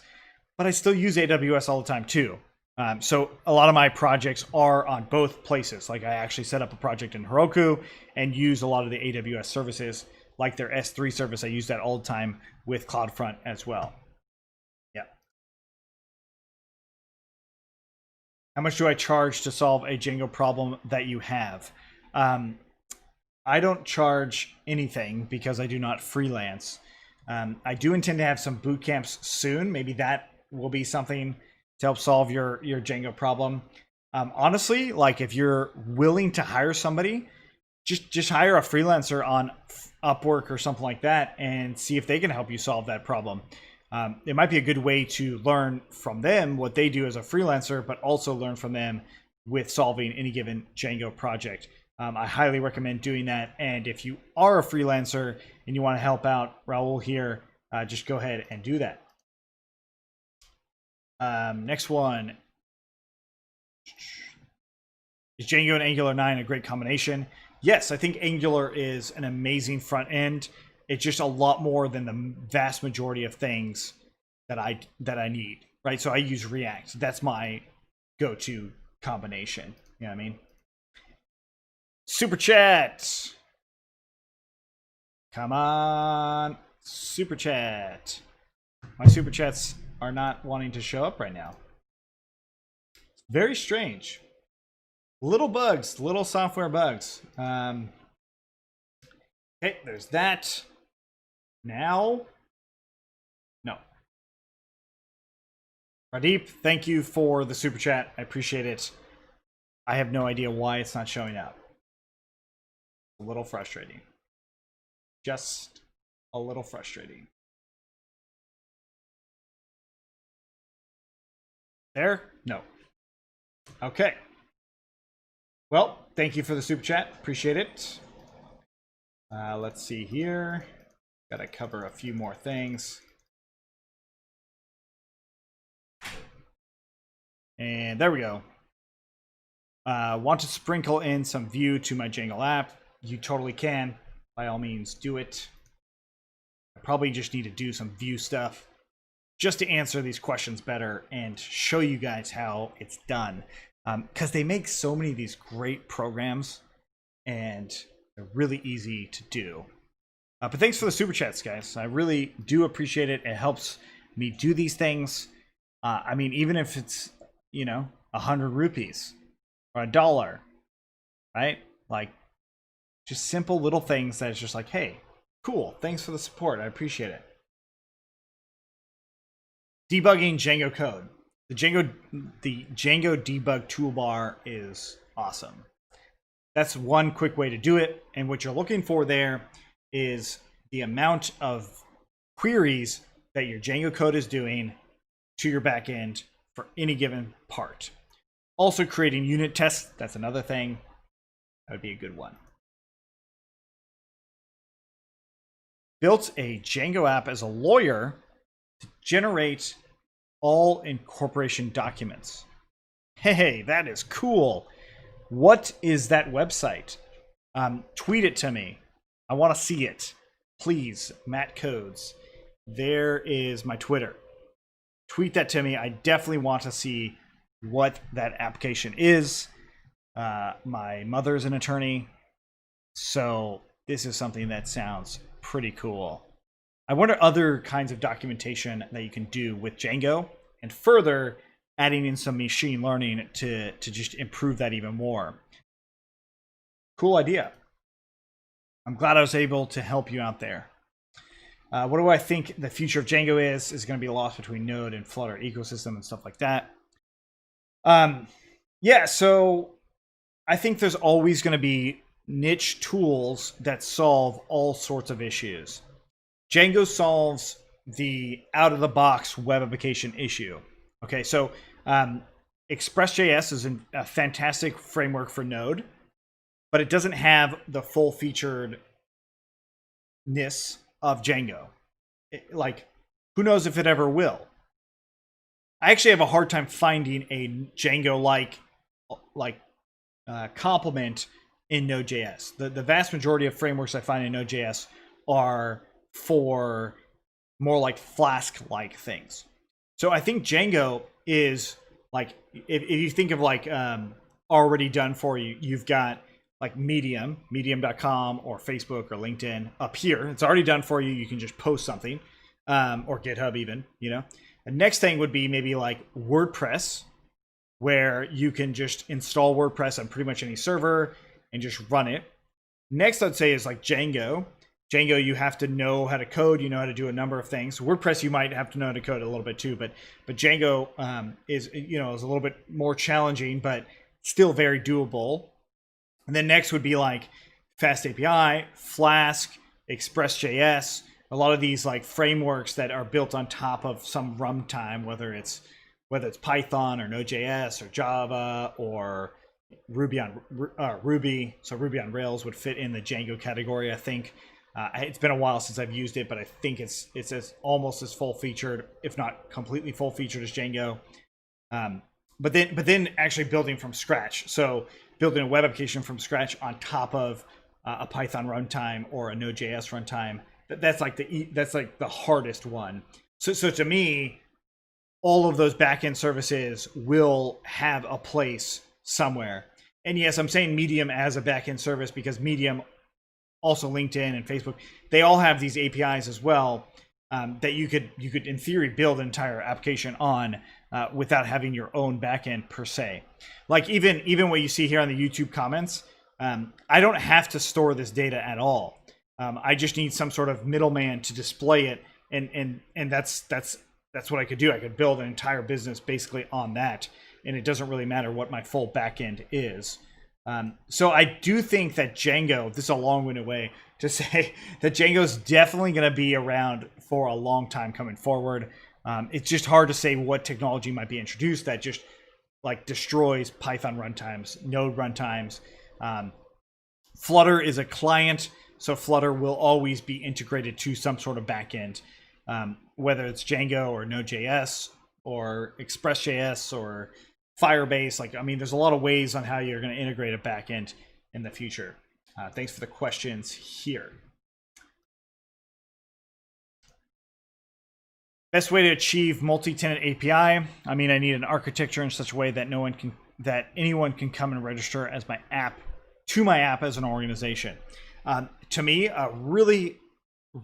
But I still use AWS all the time too. So a lot of my projects are on both places. Like I actually set up a project in Heroku and use a lot of the AWS services, like their S3 service. I use that all the time with CloudFront as well. Yeah. How much do I charge to solve a Django problem that you have? I don't charge anything because I do not freelance. I do intend to have some boot camps soon. Maybe that will be something to help solve your Django problem. Honestly, like if you're willing to hire somebody, just hire a freelancer on Upwork or something like that and see if they can help you solve that problem. It might be a good way to learn from them what they do as a freelancer, but also learn from them with solving any given Django project. I highly recommend doing that. And if you are a freelancer and you want to help out Raul here, just go ahead and do that. Next one. Is Django and Angular 9 a great combination? Yes, I think Angular is an amazing front end. It's just a lot more than the vast majority of things that I need, right? So I use React. That's my go-to combination. You know what I mean? Super chat. Come on. Super chat. My super chats are not wanting to show up right now. Very strange. Little bugs, little software bugs. Okay, there's that. Now, no. Pradeep, thank you for the super chat. I appreciate it. I have no idea why it's not showing up. A little frustrating. Just a little frustrating. There? No. Okay. Well, thank you for the super chat. Appreciate it. Let's see here. Got to cover a few more things. And there we go. Want to sprinkle in some Vue to my Django app? You totally can. By all means, do it. I probably just need to do some Vue stuff just to answer these questions better and show you guys how it's done. Because they make so many of these great programs and they're really easy to do. But thanks for the super chats, guys. I really do appreciate it. It helps me do these things. I mean, even if it's, 100 rupees or $1, right? Like, just simple little things that it's just like, hey, cool. Thanks for the support. I appreciate it. Debugging Django code. The Django debug toolbar is awesome. That's one quick way to do it. And what you're looking for there is the amount of queries that your Django code is doing to your backend for any given part. Also creating unit tests. That's another thing. That would be a good one. Built a Django app as a lawyer to generate all incorporation documents. Hey, that is cool. What is that website? Tweet it to me. I want to see it. Please, Matt Codes. There is my Twitter. Tweet that to me. I definitely want to see what that application is. My mother is an attorney, so this is something that sounds pretty cool. I wonder other kinds of documentation that you can do with Django, and further adding in some machine learning to just improve that even more. Cool idea. I'm glad I was able to help you out there. What do I think the future of Django is going to be a loss between Node and Flutter ecosystem and stuff like that. Yeah, so I think there's always going to be niche tools that solve all sorts of issues. Django solves the out-of-the-box web application issue. Okay, so Express.js is a fantastic framework for Node, but it doesn't have the full featuredness of Django. Who knows if it ever will? I actually have a hard time finding a Django-like complement in Node.js. The vast majority of frameworks I find in Node.js are for more like Flask-like things. So I think Django is like, if you think of like already done for you, you've got like medium.com or Facebook or LinkedIn up here. It's already done for you. You can just post something, or GitHub even, you know. The next thing would be maybe like WordPress, where you can just install WordPress on pretty much any server and just run it. Next, I'd say is like Django. Django, you have to know how to code. You know how to do a number of things. WordPress, you might have to know how to code a little bit too, but Django is, you know, is a little bit more challenging, but still very doable. And then next would be like FastAPI, Flask, Express.js, a lot of these like frameworks that are built on top of some runtime, whether it's Python or Node.js or Java or Ruby on Ruby. So Ruby on Rails would fit in the Django category, I think. It's been a while since I've used it, but I think it's almost as full featured, if not completely full featured, as Django. But then actually building from scratch. So building a web application from scratch on top of a Python runtime or a Node.js runtime. That's like the hardest one. So to me, all of those backend services will have a place somewhere. And yes, I'm saying Medium as a backend service because Medium, also LinkedIn and Facebook, they all have these APIs as well, that you could in theory build an entire application on without having your own backend per se. Like even what you see here on the YouTube comments, I don't have to store this data at all. I just need some sort of middleman to display it, and that's what I could do. I could build an entire business basically on that, and it doesn't really matter what my full backend is. So I do think that Django, this is a long-winded way to say that Django is definitely going to be around for a long time coming forward. It's just hard to say what technology might be introduced that just like destroys Python runtimes, Node runtimes. Flutter is a client, so Flutter will always be integrated to some sort of backend, whether it's Django or Node.js or Express.js or Firebase. Like, I mean, there's a lot of ways on how you're going to integrate a backend in the future. Thanks for the questions here. Best way to achieve multi-tenant API. I mean, I need an architecture in such a way that anyone can come and register as my app as an organization. To me, a really,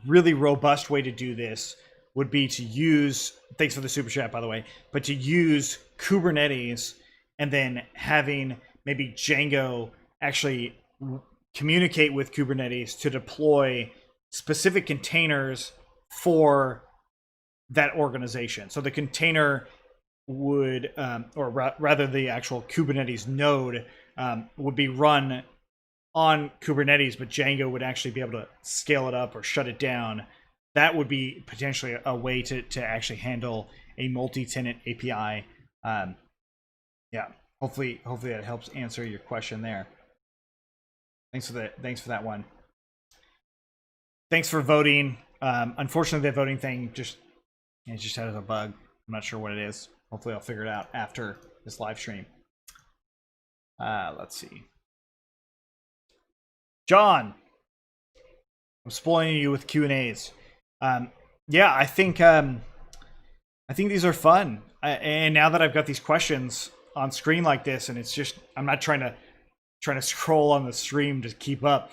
really robust way to do this would be to use, thanks for the super chat, by the way, but to use Kubernetes and then having maybe Django actually communicate with Kubernetes to deploy specific containers for that organization. So the container would, rather the actual Kubernetes node would be run on Kubernetes, but Django would actually be able to scale it up or shut it down. That would be potentially a way to actually handle a multi-tenant API. Yeah, hopefully that helps answer your question there. Thanks for that one. Thanks for voting. Unfortunately, that voting thing just has a bug. I'm not sure what it is. Hopefully I'll figure it out after this live stream. Let's see. John, I'm spoiling you with Q&As. Yeah, I think these are fun. And now that I've got these questions on screen like this, and it's just, I'm not trying to scroll on the stream to keep up.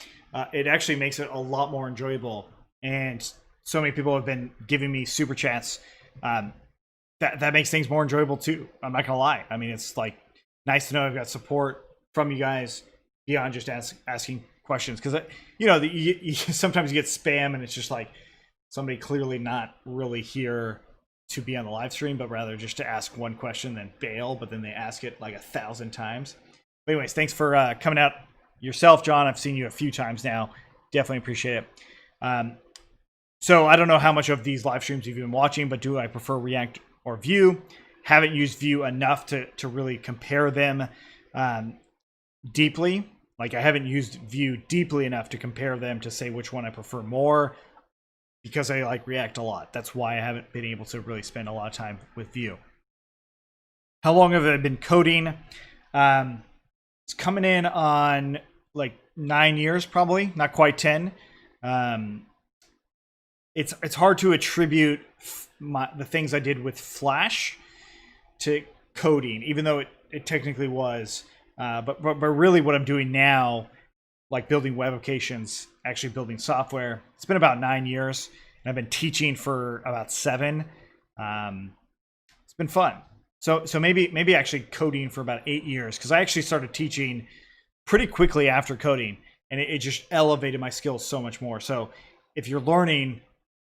It actually makes it a lot more enjoyable. And so many people have been giving me super chats. That makes things more enjoyable too. I'm not gonna lie. I mean, it's like nice to know I've got support from you guys beyond just asking questions, because you know, sometimes you get spam and it's just like somebody clearly not really here to be on the live stream, but rather just to ask one question then bail, but then they ask it like 1,000 times. But anyways, thanks for coming out yourself, John. I've seen you a few times now. Definitely appreciate it. So I don't know how much of these live streams you've been watching, but do I prefer React or Vue? Haven't used Vue enough to really compare them deeply. Like, I haven't used Vue deeply enough to compare them to say which one I prefer more, because I like React a lot. That's why I haven't been able to really spend a lot of time with Vue. How long have I been coding? It's coming in on like 9 years, probably, not quite 10. it's hard to attribute the things I did with Flash to coding, even though it technically was. But really what I'm doing now, like building web applications, actually building software, it's been about 9 years, and I've been teaching for about 7. It's been fun. So maybe actually coding for about 8 years, because I actually started teaching pretty quickly after coding, and it just elevated my skills so much more. So if you're learning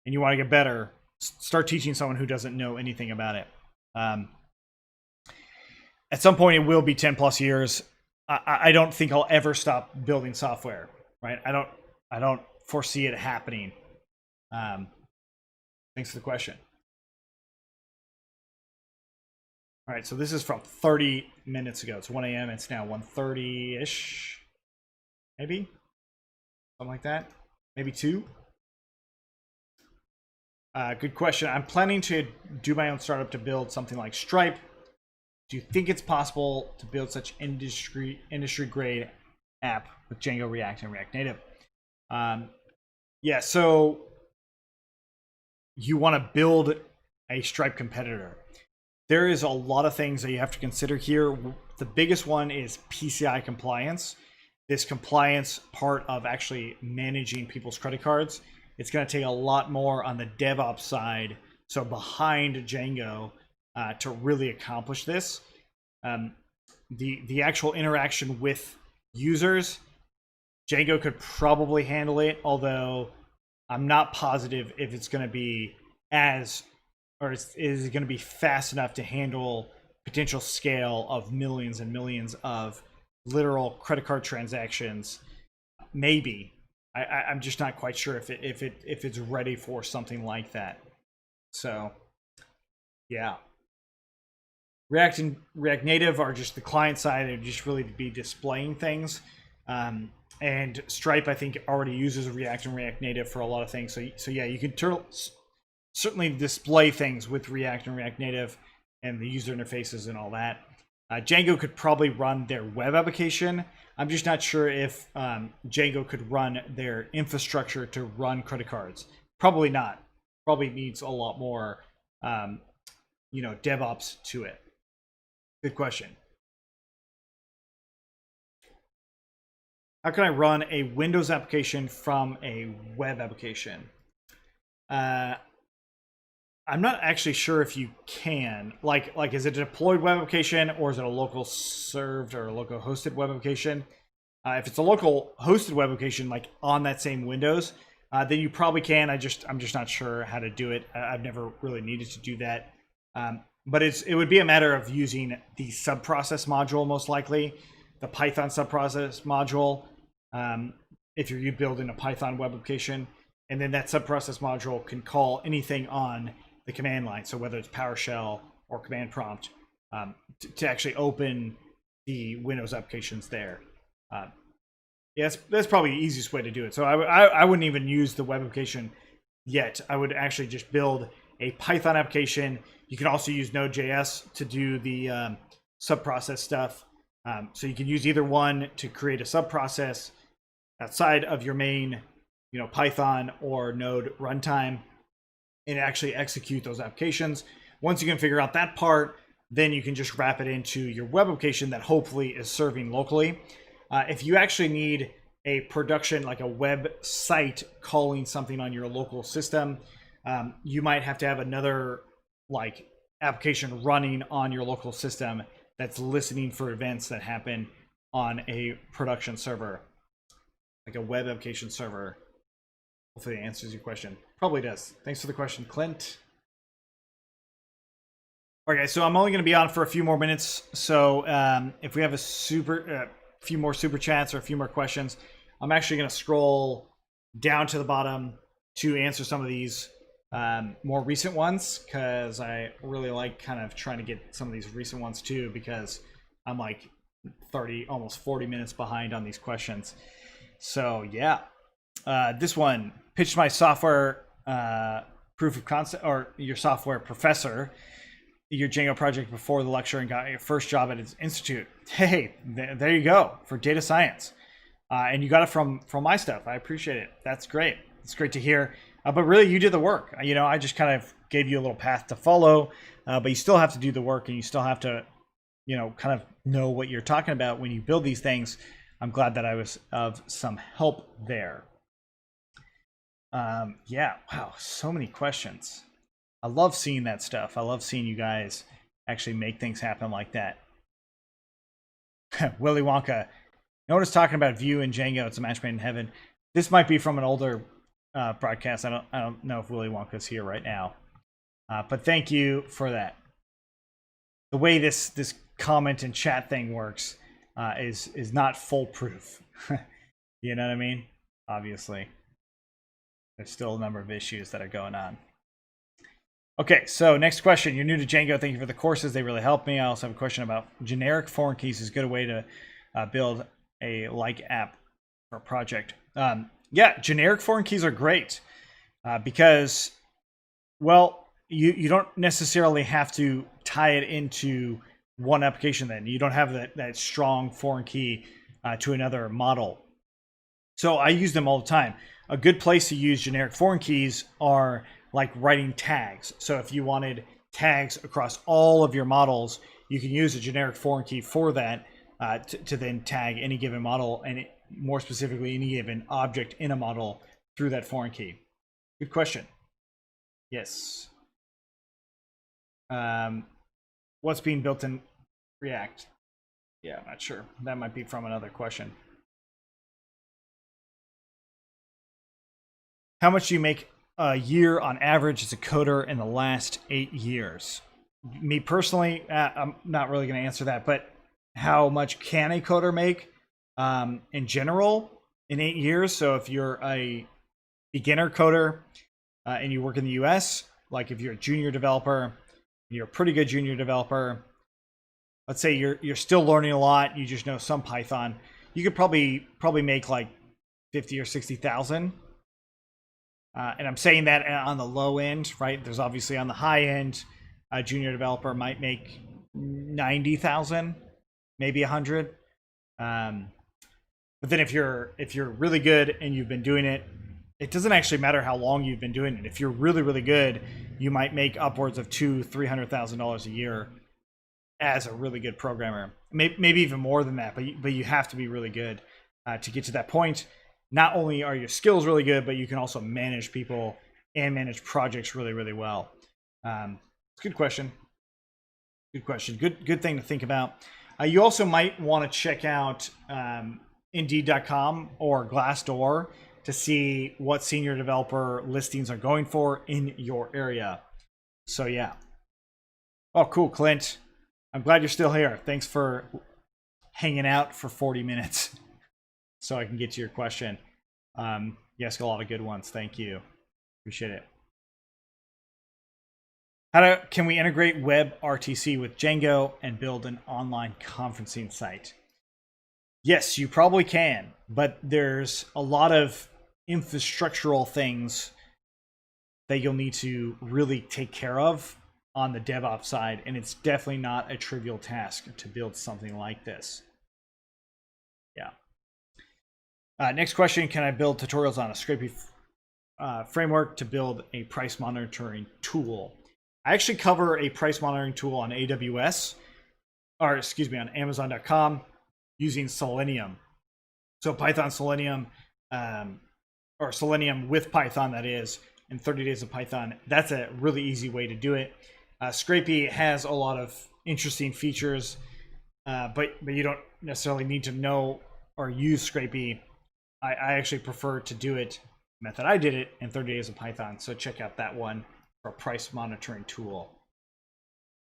and you want to get better, start teaching someone who doesn't know anything about it. At some point, it will be 10 plus years. I don't think I'll ever stop building software, right? I don't foresee it happening. Thanks for the question. All right, so this is from 30 minutes ago. It's 1 a.m. It's now 1:30-ish, maybe? Something like that. Maybe 2. Good question. I'm planning to do my own startup to build something like Stripe. Do you think it's possible to build such industry grade app with Django, React, and React Native? Yeah, so you want to build a Stripe competitor. There is a lot of things that you have to consider here. The biggest one is PCI compliance. This compliance part of actually managing people's credit cards. It's going to take a lot more on the DevOps side, so behind Django, to really accomplish this. The actual interaction with users, Django could probably handle it, although I'm not positive if it's going to be is it going to be fast enough to handle potential scale of millions and millions of literal credit card transactions. Maybe. I'm just not quite sure if it's ready for something like that. So, yeah. React and React Native are just the client side. They're just really to be displaying things. And Stripe, I think, already uses React and React Native for a lot of things. So yeah, you can certainly display things with React and React Native and the user interfaces and all that. Django could probably run their web application. I'm just not sure if Django could run their infrastructure to run credit cards. Probably not. Probably needs a lot more, DevOps to it. Good question. How can I run a Windows application from a web application? I'm not actually sure if you can. Like, is it a deployed web application, or is it a local served or a local hosted web application? If it's a local hosted web application, like on that same Windows, then you probably can. I'm just not sure how to do it. I've never really needed to do that. But it would be a matter of using the subprocess module, most likely, the Python subprocess module, if you're building a Python web application. And then that subprocess module can call anything on the command line. So whether it's PowerShell or command prompt, to actually open the Windows applications there. Yeah, that's probably the easiest way to do it. So I wouldn't even use the web application yet. I would actually just build a Python application. You can also use Node.js to do the subprocess stuff. So you can use either one to create a subprocess outside of your main Python or Node runtime and actually execute those applications. Once you can figure out that part, then you can just wrap it into your web application that hopefully is serving locally. If you actually need a production, like a web site calling something on your local system, you might have to have another application running on your local system that's listening for events that happen on a production server, like a web application server. Hopefully that answers your question. Probably does. Thanks for the question, Clint. Okay, so I'm only going to be on for a few more minutes. So if we have a few more super chats or a few more questions, I'm actually going to scroll down to the bottom to answer some of these more recent ones, because I really like kind of trying to get some of these recent ones too, because I'm like 30, almost 40 minutes behind on these questions. So yeah. This one, pitched my software proof of concept, or your software professor, your Django project before the lecture, and got your first job at his institute. Hey, there you go, for data science. And you got it from my stuff. I appreciate it. That's great. It's great to hear. But really, you did the work. You know, I just kind of gave you a little path to follow, but you still have to do the work, and you still have to, you know, kind of know what you're talking about when you build these things. I'm glad that I was of some help there. Yeah, wow, so many questions. I love seeing that stuff. I love seeing you guys actually make things happen like that. Willy Wonka. No one is talking about Vue and Django. It's a match made in heaven. This might be from an older broadcast. I don't know if Willy Wonka's here right now. But thank you for that. The way this comment and chat thing works is not foolproof. You know what I mean? Obviously. There's still a number of issues that are going on. Okay, so next question. You're new to Django. Thank you for the courses. They really helped me. I also have a question about generic foreign keys. Is a good way to build a like app for a project. Yeah, generic foreign keys are great because, well, you don't necessarily have to tie it into one application then. You don't have that strong foreign key to another model. So I use them all the time. A good place to use generic foreign keys are like writing tags. So if you wanted tags across all of your models, you can use a generic foreign key for that to then tag any given model, and more specifically, any given object in a model through that foreign key. Good question. Yes. What's being built in React? Yeah, I'm not sure. That might be from another question. How much do you make a year on average as a coder in the last 8 years? Me personally, I'm not really going to answer that, but how much can a coder make in general in 8 years? So if you're a beginner coder and you work in the US, like if you're a junior developer, you're a pretty good junior developer, let's say you're still learning a lot, you just know some Python, you could probably make like 50 or 60,000. And I'm saying that on the low end, right? There's obviously on the high end, a junior developer might make 90,000, maybe 100. But then if you're really good and you've been doing it, it doesn't actually matter how long you've been doing it. If you're really, really good, you might make upwards of $200,000-300,000 a year as a really good programmer. Maybe even more than that, but you have to be really good to get to that point. Not only are your skills really good, but you can also manage people and manage projects really, really well. Good question. Good question. Good thing to think about. You also might want to check out Indeed.com or Glassdoor to see what senior developer listings are going for in your area. So yeah. Oh, cool, Clint. I'm glad you're still here. Thanks for hanging out for 40 minutes. So I can get to your question. You ask a lot of good ones. Thank you. Appreciate it. Can we integrate WebRTC with Django and build an online conferencing site? Yes, you probably can, but there's a lot of infrastructural things that you'll need to really take care of on the DevOps side, and it's definitely not a trivial task to build something like this. Yeah. Next question, can I build tutorials on a Scrapy framework to build a price monitoring tool? I actually cover a price monitoring tool on AWS, or excuse me, on Amazon.com using Selenium. So Python Selenium, or Selenium with Python, that is, in 30 days of Python. That's a really easy way to do it. Scrapy has a lot of interesting features, but you don't necessarily need to know or use Scrapy. I actually prefer to do it the method I did it in 30 days of Python. So check out that one for a price monitoring tool.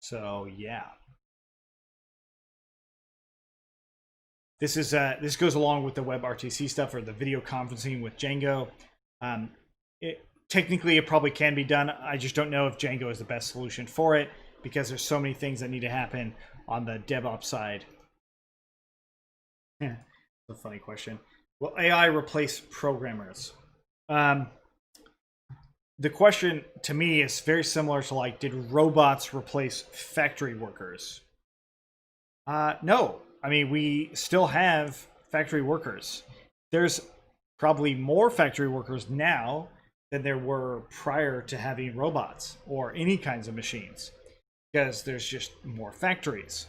So yeah. This goes along with the WebRTC stuff, or the video conferencing with Django. Technically, it probably can be done. I just don't know if Django is the best solution for it, because there's so many things that need to happen on the DevOps side. That's a funny question. Will AI replace programmers? The question to me is very similar to, like, did robots replace factory workers? No. I mean, we still have factory workers. There's probably more factory workers now than there were prior to having robots or any kinds of machines, because there's just more factories.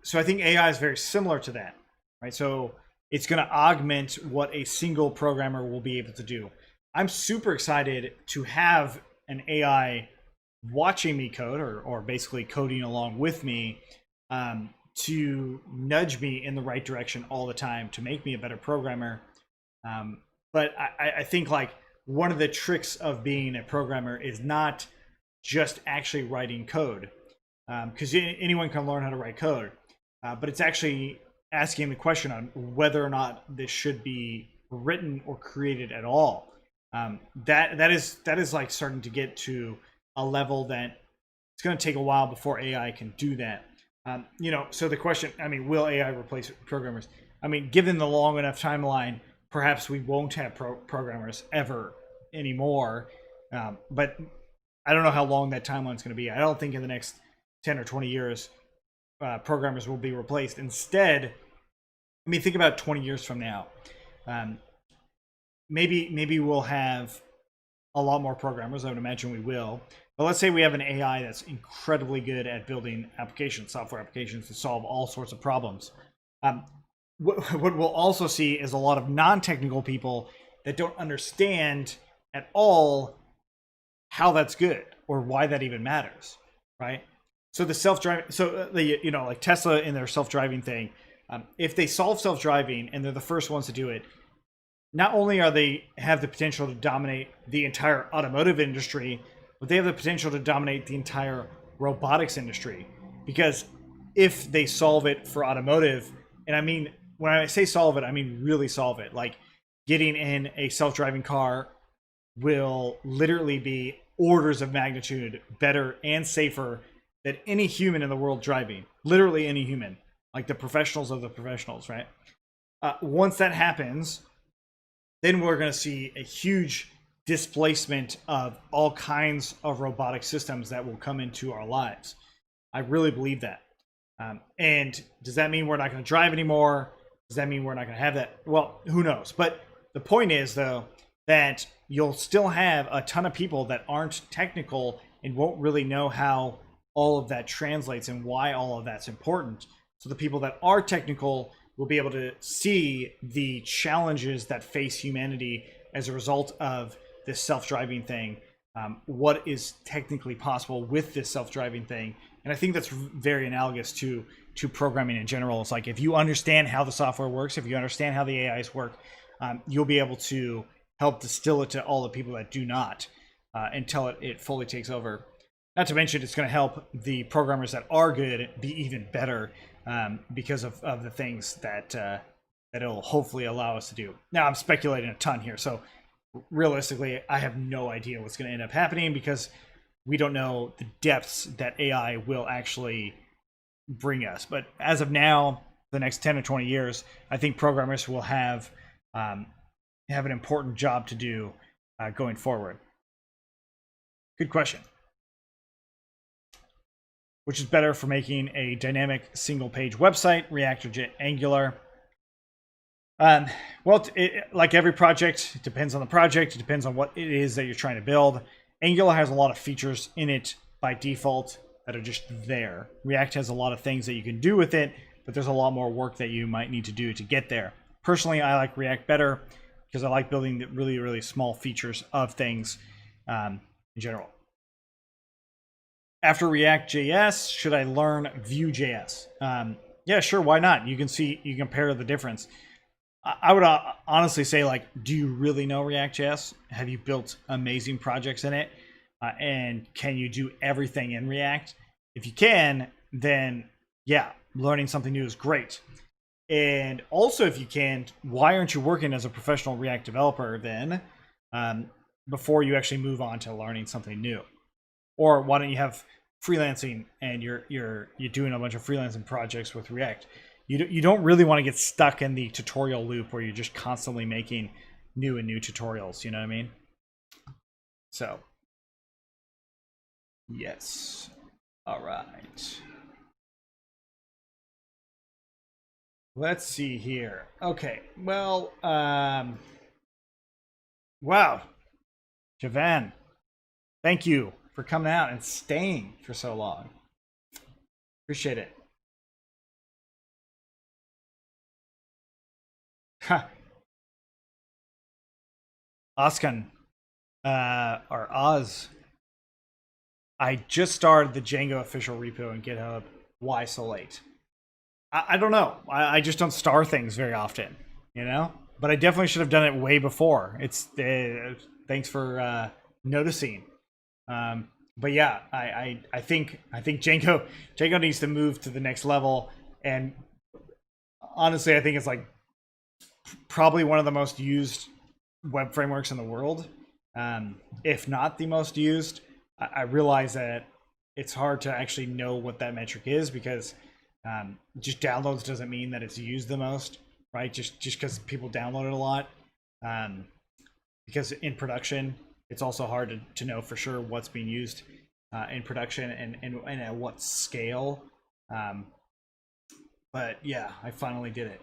So I think AI is very similar to that, right? So it's going to augment what a single programmer will be able to do. I'm super excited to have an AI watching me code, or basically coding along with me, to nudge me in the right direction all the time to make me a better programmer. But I think like one of the tricks of being a programmer is not just actually writing code, because anyone can learn how to write code, but it's actually asking the question on whether or not this should be written or created at all. That is like starting to get to a level that it's going to take a while before AI can do that. So the question, I mean, will AI replace programmers? I mean, given the long enough timeline, perhaps we won't have programmers ever anymore. But I don't know how long that timeline is going to be. I don't think in the next 10 or 20 years, programmers will be replaced. Instead, I mean, think about 20 years from now. Maybe we'll have a lot more programmers. I would imagine we will. But let's say we have an AI that's incredibly good at building applications, software applications to solve all sorts of problems. What we'll also see is a lot of non-technical people that don't understand at all how that's good or why that even matters, right? So the self-driving, like Tesla in their self-driving thing, if they solve self-driving and they're the first ones to do it, not only are they have the potential to dominate the entire automotive industry, but they have the potential to dominate the entire robotics industry. Because if they solve it for automotive, and I mean, when I say solve it, I mean really solve it. Like getting in a self-driving car will literally be orders of magnitude better and safer than any human in the world driving. Literally any human, like the professionals of the professionals, right? Once that happens, then we're going to see a huge displacement of all kinds of robotic systems that will come into our lives. I really believe that. And does that mean we're not going to drive anymore? Does that mean we're not going to have that? Well, who knows? But the point is, though, that you'll still have a ton of people that aren't technical and won't really know how all of that translates and why all of that's important. So the people that are technical will be able to see the challenges that face humanity as a result of this self-driving thing, what is technically possible with this self-driving thing. And I think that's very analogous to programming in general. It's like if you understand how the software works, if you understand how the AIs work, you'll be able to help distill it to all the people that do not, until it fully takes over. Not to mention, it's going to help the programmers that are good be even better, because of the things that it'll hopefully allow us to do. Now, I'm speculating a ton here, so realistically, I have no idea what's going to end up happening because we don't know the depths that AI will actually bring us. But as of now, the next 10 or 20 years, I think programmers will have an important job to do going forward. Good question. Which is better for making a dynamic single-page website, React or Angular? Well, like every project, it depends on the project. It depends on what it is that you're trying to build. Angular has a lot of features in it by default that are just there. React has a lot of things that you can do with it, but there's a lot more work that you might need to do to get there. Personally, I like React better because I like building the really, really small features of things in general. After React.js, should I learn Vue Dja? Yeah, sure, why not? You can compare the difference. I would honestly say, like, do you really know React.js? Have you built amazing projects in it? And can you do everything in React? If you can, then yeah, learning something new is great. And also, if you can, why aren't you working as a professional React developer then, before you actually move on to learning something new? Or why don't you have freelancing and you're doing a bunch of freelancing projects with React? You don't really want to get stuck in the tutorial loop where you're just constantly making new tutorials. You know what I mean? So, yes. All right. Let's see here. Okay. Well, wow. Javan, thank you for coming out and staying for so long. Appreciate it. Oskan, or Oz, I just started the Django official repo in GitHub. Why so late? I don't know. I just don't star things very often, you know? But I definitely should have done it way before. It's thanks for noticing. But yeah, I think Django needs to move to the next level. And honestly, I think it's like probably one of the most used web frameworks in the world, if not the most used. I realize that it's hard to actually know what that metric is because just downloads doesn't mean that it's used the most, right? Just because people download it a lot. Because in production, it's also hard to know for sure what's being used in production and at what scale. But yeah, I finally did it.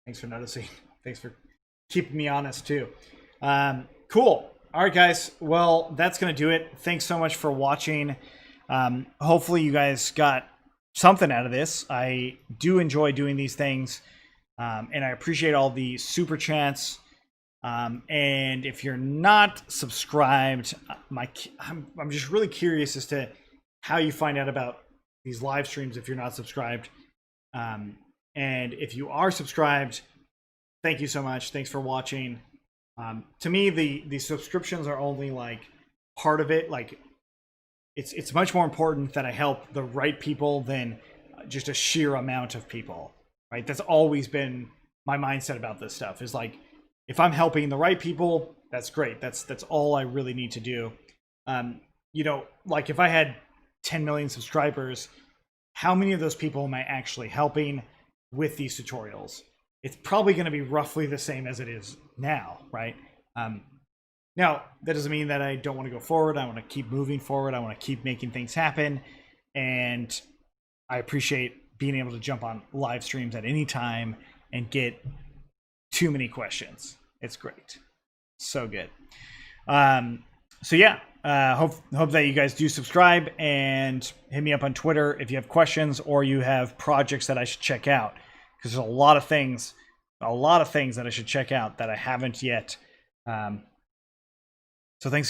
Thanks for noticing. Thanks for keeping me honest too. Cool. All right, guys. Well, that's going to do it. Thanks so much for watching. Hopefully you guys got something out of this. I do enjoy doing these things. And I appreciate all the super chats. And if you're not subscribed, I'm just really curious as to how you find out about these live streams if you're not subscribed. And if you are subscribed, thank you so much. Thanks for watching. To me, the subscriptions are only like part of it. Like it's much more important that I help the right people than just a sheer amount of people, right? That's always been my mindset about this stuff is like, if I'm helping the right people, that's great. That's all I really need to do. You know, like if I had 10 million subscribers, how many of those people am I actually helping with these tutorials? It's probably going to be roughly the same as it is now, right? Now, that doesn't mean that I don't want to go forward. I want to keep moving forward. I want to keep making things happen. And I appreciate being able to jump on live streams at any time and get too many questions. It's great. So good. So yeah, hope that you guys do subscribe and hit me up on Twitter if you have questions or you have projects that I should check out. Because there's a lot of things that I should check out that I haven't yet. So thanks.